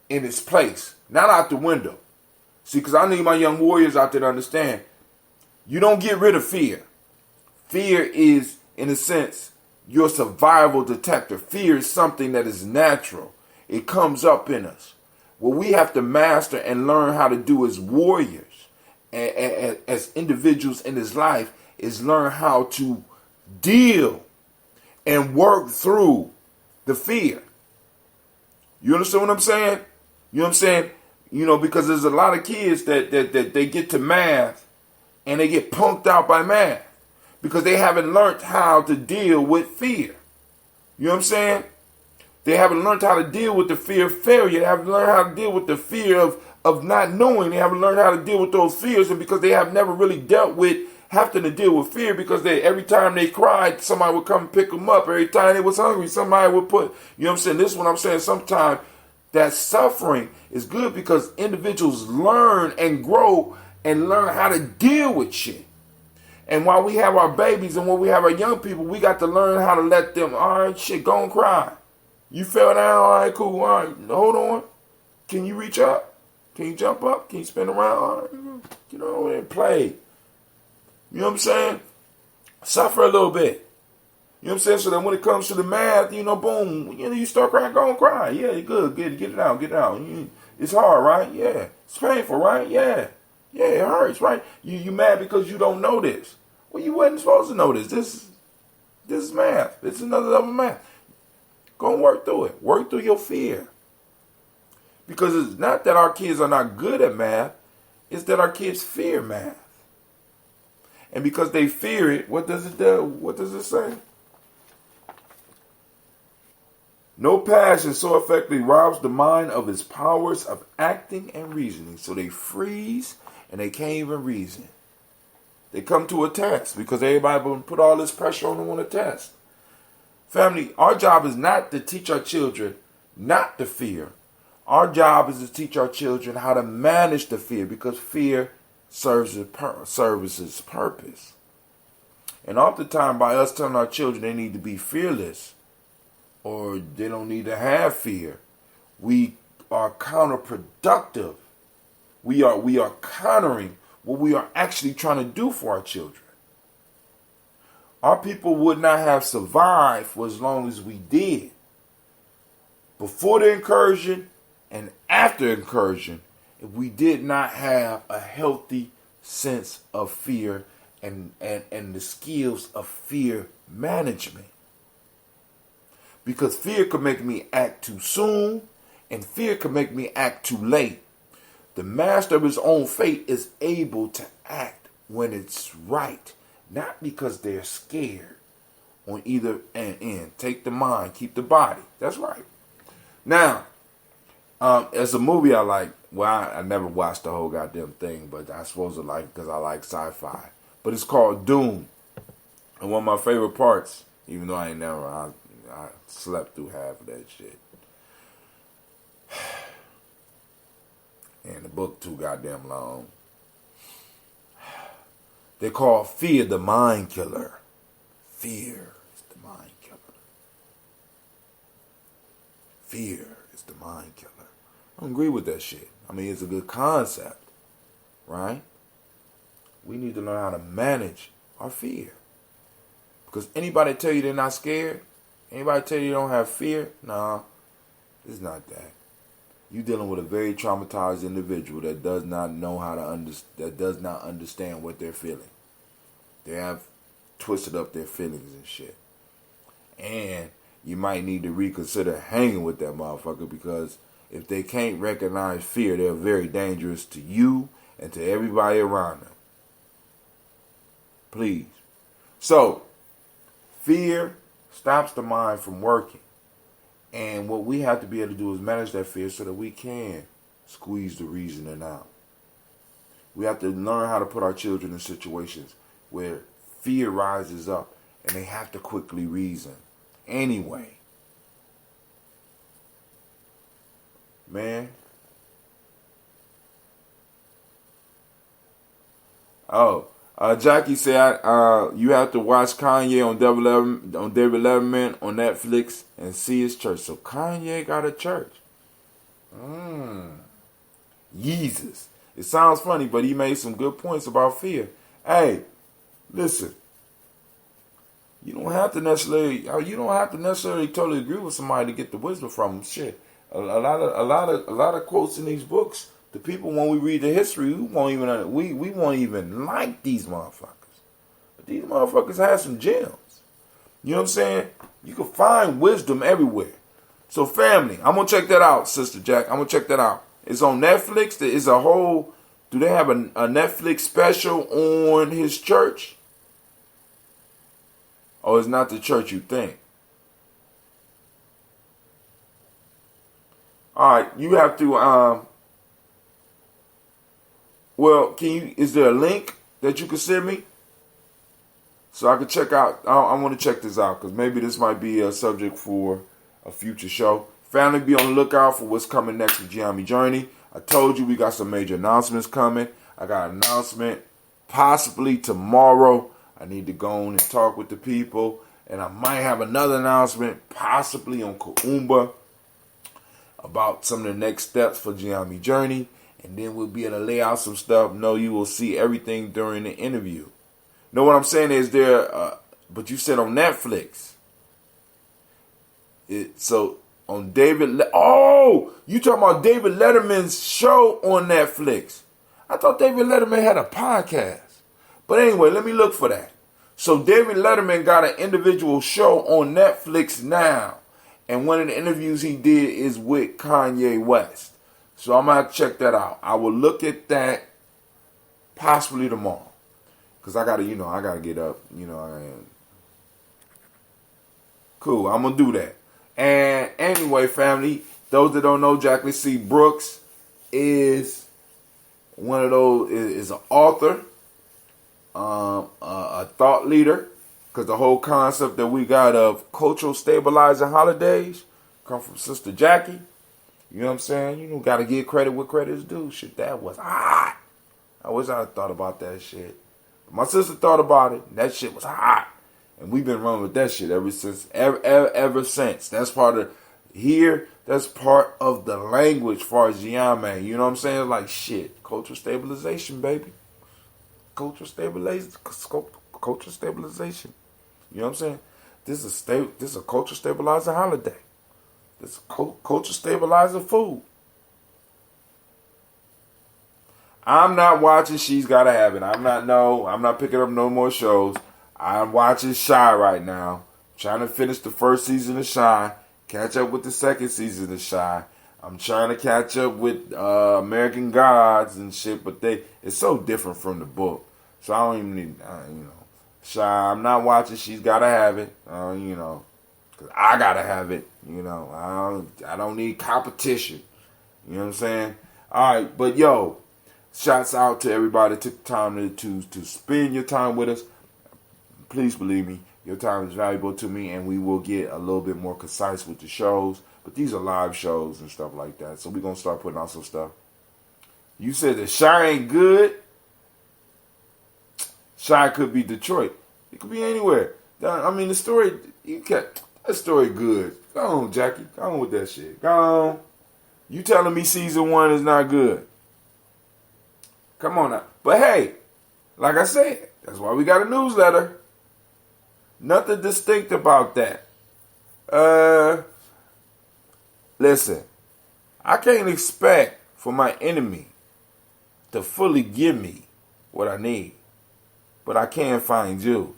[SPEAKER 1] in its place, not out the window. See, because I need my young warriors out there to understand, you don't get rid of fear. Fear is, in a sense, your survival detector. Fear is something that is natural. It comes up in us. What we have to master and learn how to do as warriors, and as individuals in this life, is learn how to deal and work through the fear. You understand what I'm saying? You know what I'm saying? You know, because there's a lot of kids that they get to math and they get punked out by math because they haven't learned how to deal with fear. You know what I'm saying? They haven't learned how to deal with the fear of failure. They haven't learned how to deal with the fear of not knowing. They haven't learned how to deal with those fears, and because they have never really dealt with having to deal with fear, because every time they cried, somebody would come and pick them up. Every time they was hungry, somebody would put, you know what I'm saying? This is what I'm saying. Sometimes that suffering is good because individuals learn and grow and learn how to deal with shit. And while we have our babies and when we have our young people, we got to learn how to let them, all right, shit, go and cry. You fell down, all right, cool, all right, hold on. Can you reach up? Can you jump up? Can you spin around? All right, you know, and play. You know what I'm saying? Suffer a little bit. You know what I'm saying? So that when it comes to the math, you know, boom, you start crying, go and cry. Yeah, you're good, get it out. It's hard, right? Yeah. It's painful, right? Yeah. Yeah, it hurts, right? You mad because you don't know this. Well, you wasn't supposed to know this. This is math. It's another level of math. Go and work through it. Work through your fear. Because it's not that our kids are not good at math. It's that our kids fear math. And because they fear it, what does it do? What does it say? No passion so effectively robs the mind of its powers of acting and reasoning. So they freeze and they can't even reason. They come to a test because everybody will put all this pressure on them on a test. Family, our job is not to teach our children not to fear. Our job is to teach our children how to manage the fear, because fear serves its purpose. And oftentimes by us telling our children they need to be fearless or they don't need to have fear, we are counterproductive. We are countering what we are actually trying to do for our children. Our people would not have survived for as long as we did. Before the incursion and after incursion, if we did not have a healthy sense of fear and the skills of fear management. Because fear could make me act too soon, and fear could make me act too late. The master of his own fate is able to act when it's right, not because they're scared on either end. Take the mind, keep the body. That's right. Now, it's a movie I like. Well, I never watched the whole goddamn thing, but I suppose I like because I like sci-fi. But it's called Doom. And one of my favorite parts, even though I slept through half of that shit. And the book too goddamn long. They call fear the mind killer. Fear is the mind killer. Fear is the mind killer. I don't agree with that shit. I mean, it's a good concept, right? We need to learn how to manage our fear. Because anybody tell you they're not scared, anybody tell you don't have fear, nah, it's not that. You're dealing with a very traumatized individual that does not know how to that does not understand what they're feeling. They have twisted up their feelings and shit. And you might need to reconsider hanging with that motherfucker, because if they can't recognize fear, they're very dangerous to you and to everybody around them. Please. So, fear stops the mind from working. And what we have to be able to do is manage that fear so that we can squeeze the reasoning out. We have to learn how to put our children in situations where fear rises up and they have to quickly reason. Anyway. Man. Oh. Jackie said, you have to watch Kanye on David Letterman on Netflix and see his church. So Kanye got a church. Jesus. It sounds funny, but he made some good points about fear. Hey, listen. You don't have to necessarily totally agree with somebody to get the wisdom from them. Shit. A lot of quotes in these books. The people, when we read the history, we won't even like these motherfuckers. But these motherfuckers have some gems. You know what I'm saying? You can find wisdom everywhere. So family, I'm gonna check that out, Sister Jack. I'm gonna check that out. It's on Netflix. There is a whole. Do they have a Netflix special on his church? Or it's not the church you think? All right, you have to. Well, is there a link that you can send me so I can check out? I want to check this out because maybe this might be a subject for a future show. Family, be on the lookout for what's coming next with Gye-Nyame Journey. I told you we got some major announcements coming. I got an announcement possibly tomorrow. I need to go on and talk with the people. And I might have another announcement possibly on Kuumba about some of the next steps for Gye-Nyame Journey. And then we'll be able to lay out some stuff. No, you will see everything during the interview. Know what I'm saying is but you said on Netflix. So on you talking about David Letterman's show on Netflix. I thought David Letterman had a podcast. But anyway, let me look for that. So David Letterman got an individual show on Netflix now. And one of the interviews he did is with Kanye West. So I'm going to check that out. I will look at that possibly tomorrow. Because I got to get up. Cool, I'm going to do that. And anyway, family, those that don't know, Jackie C. Brooks is one of those, is an author, a thought leader, because the whole concept that we got of cultural stabilizing holidays come from Sister Jackie. You know what I'm saying? You got to give credit where credit is due. Shit, that was hot. I wish I had thought about that shit. My sister thought about it. That shit was hot. And we've been running with that shit ever since. Ever since. That's part of here. That's part of the language as far as Gye-Nyame. You know what I'm saying? Like shit. Cultural stabilization, baby. Cultural stabilization. Cultural stabilization. You know what I'm saying? This is a culture stabilizer holiday. This is culture stabilizer food. I'm not watching She's Gotta Have It. I'm not picking up no more shows. I'm watching Shy right now. Trying to finish the first season of Shy. Catch up with the second season of Shy. I'm trying to catch up with American Gods and shit, but it's so different from the book. So I don't even need, Shy. I'm not watching She's Gotta Have It. Cause I gotta have it. I don't need competition. You know what I'm saying? All right, but yo, shouts out to everybody that took the time to spend your time with us. Please believe me, your time is valuable to me, and we will get a little bit more concise with the shows. But these are live shows and stuff like that, so we're gonna start putting out some stuff. You said that Shy ain't good. Shy could be Detroit. It could be anywhere. I mean, the story, that story good. Go on, Jackie. Go on with that shit. Go on. You telling me season 1 is not good. Come on now. But hey, like I said, that's why we got a newsletter. Nothing distinct about that. Listen, I can't expect for my enemy to fully give me what I need. But I can find jewels.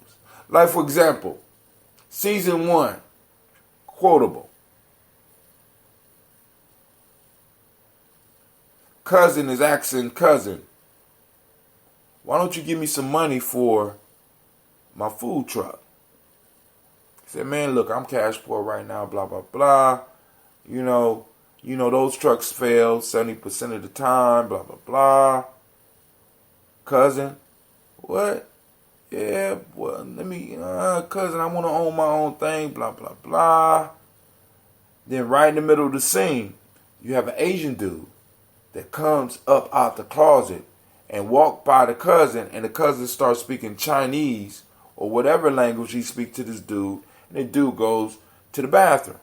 [SPEAKER 1] Like, for example, season 1, quotable. Cousin is asking cousin, why don't you give me some money for my food truck? He said, man, look, I'm cash poor right now, blah, blah, blah. You know, those trucks fail 70% of the time, blah, blah, blah. Cousin, what? Yeah, well, cousin, I want to own my own thing, blah, blah, blah. Then right in the middle of the scene, you have an Asian dude that comes up out the closet and walk by the cousin, and the cousin starts speaking Chinese or whatever language he speaks to this dude, and the dude goes to the bathroom.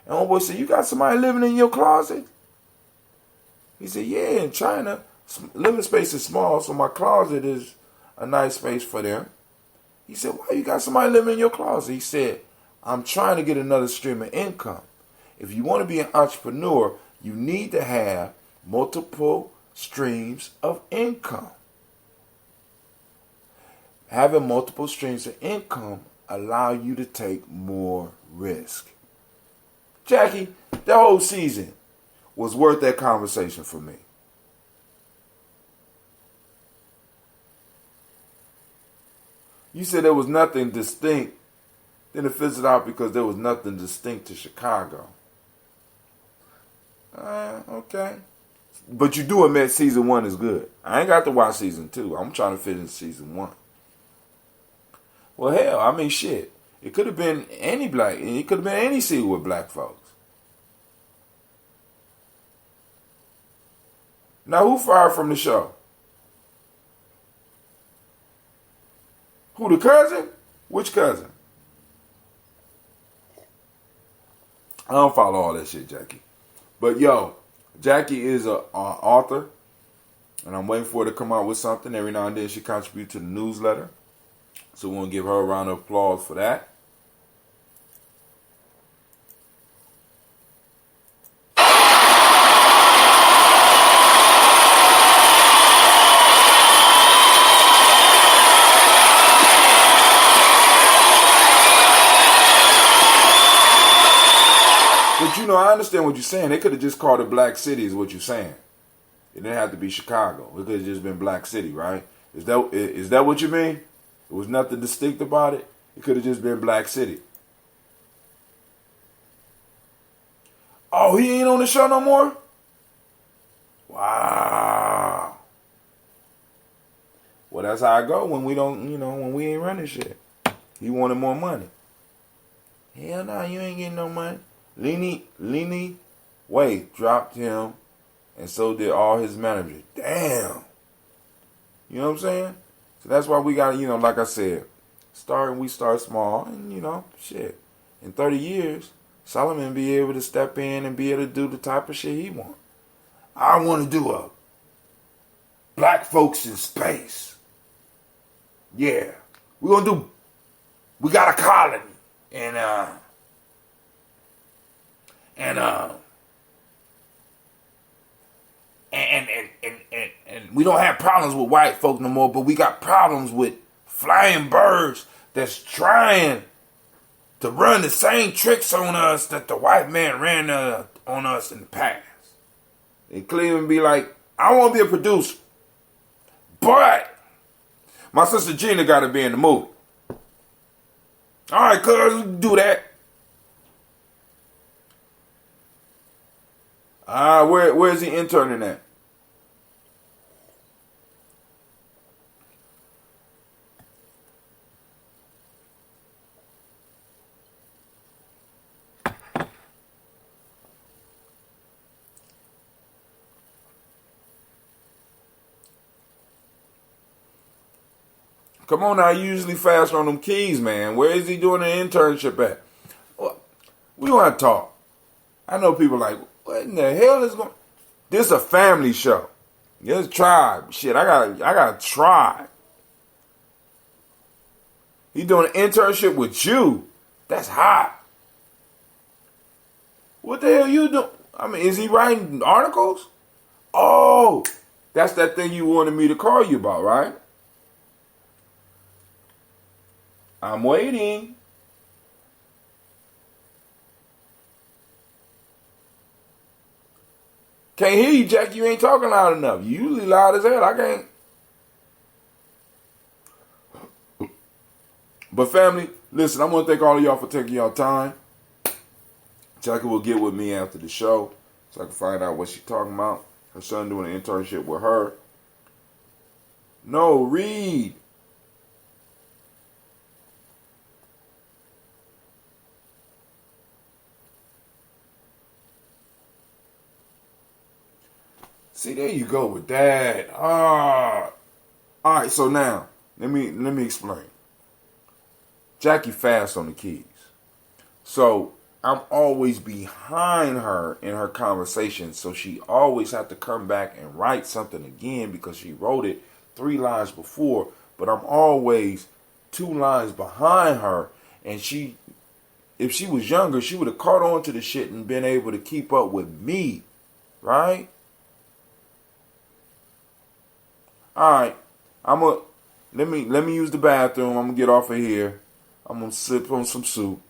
[SPEAKER 1] And homeboy said, you got somebody living in your closet? He said, yeah, in China, living space is small, so my closet is a nice space for them. He said, why you got somebody living in your closet? He said, I'm trying to get another stream of income. If you want to be an entrepreneur, you need to have multiple streams of income. Having multiple streams of income allow you to take more risk. Jackie, that whole season was worth that conversation for me. You said there was nothing distinct. Then it fizzled out because there was nothing distinct to Chicago. Okay. But you do admit season 1 is good. I ain't got to watch season 2. I'm trying to finish season 1. Well, hell, I mean, shit. It could have been any black. It could have been any season with black folks. Now, who fired from the show? Who, the cousin? Which cousin? I don't follow all that shit, Jackie. But yo, Jackie is an author, and I'm waiting for her to come out with something. Every now and then she contributes to the newsletter. So we're going to give her a round of applause for that. But I understand what you're saying. They could have just called it Black City is what you're saying. It didn't have to be Chicago. It could have just been Black City, right? Is that what you mean? There was nothing distinct about it. It could have just been Black City. Oh, he ain't on the show no more? Wow. Well, that's how I go when we don't, when we ain't running shit. He wanted more money. Hell no, you ain't getting no money. Lene Wade dropped him, and so did all his managers. Damn. You know what I'm saying? So that's why we got, like I said, we start small, and shit. In 30 years, Solomon be able to step in and be able to do the type of shit he want. I want to do a Black Folks in Space. Yeah. We got a colony. And we don't have problems with white folk no more, but we got problems with flying birds that's trying to run the same tricks on us that the white man ran on us in the past. And Cleveland be like, I want to be a producer, but my sister Gina got to be in the movie. All right, cuz, we can do that. Where's he interning at? Come on now, you usually fast on them keys, man. Where is he doing an internship at? Well, we don't have to talk. I know people like, what in the hell is going? This is a family show. This tribe. Shit, I got a tribe. He doing an internship with you. That's hot. What the hell you doing? I mean, is he writing articles? Oh, that's that thing you wanted me to call you about, right? I'm waiting. Can't hear you, Jack. You ain't talking loud enough. You usually loud as hell. I can't. But family, listen, I want to thank all of y'all for taking y'all time. Jackie will get with me after the show so I can find out what she's talking about. Her son doing an internship with her. No, read. See, there you go with that. All right, so now, let me explain. Jackie fast on the keys. So, I'm always behind her in her conversation, so she always have to come back and write something again because she wrote it 3 lines before, but I'm always 2 lines behind her, and if she was younger, she would have caught on to the shit and been able to keep up with me, right? All right, let me use the bathroom. I'm gonna get off of here. I'm gonna sip on some soup.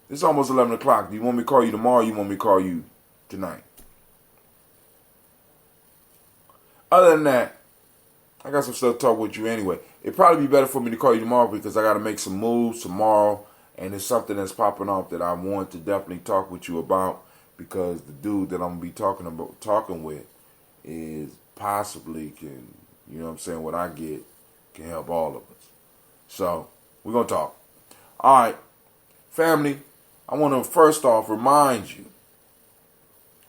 [SPEAKER 1] It's almost 11 o'clock. Do you want me to call you tomorrow? Or you want me to call you tonight? Other than that, I got some stuff to talk with you anyway. It'd probably be better for me to call you tomorrow because I got to make some moves tomorrow, and it's something that's popping up that I want to definitely talk with you about because the dude that I'm gonna be talking with is possibly can, what I get can help all of us. So, we're going to talk. All right, family, I want to first off remind you,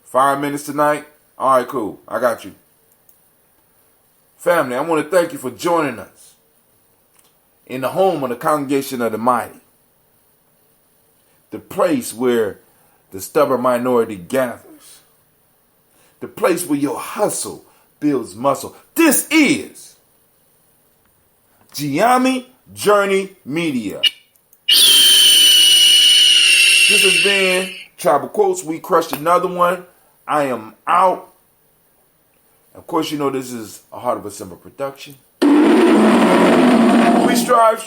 [SPEAKER 1] 5 minutes tonight? All right, cool. I got you. Family, I want to thank you for joining us in the home of the Congregation of the Mighty, the place where the stubborn minority gathers, the place where your hustle builds muscle. This is Gye-Nyame Journey Media. This has been Tribal Quotes. We crushed another one. I am out. Of course, this is a Heart of a Simba production. We strive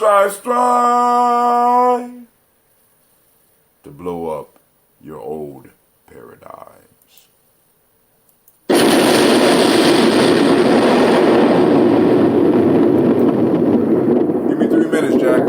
[SPEAKER 1] to blow up your old paradigm. Give me 3 minutes, Jack.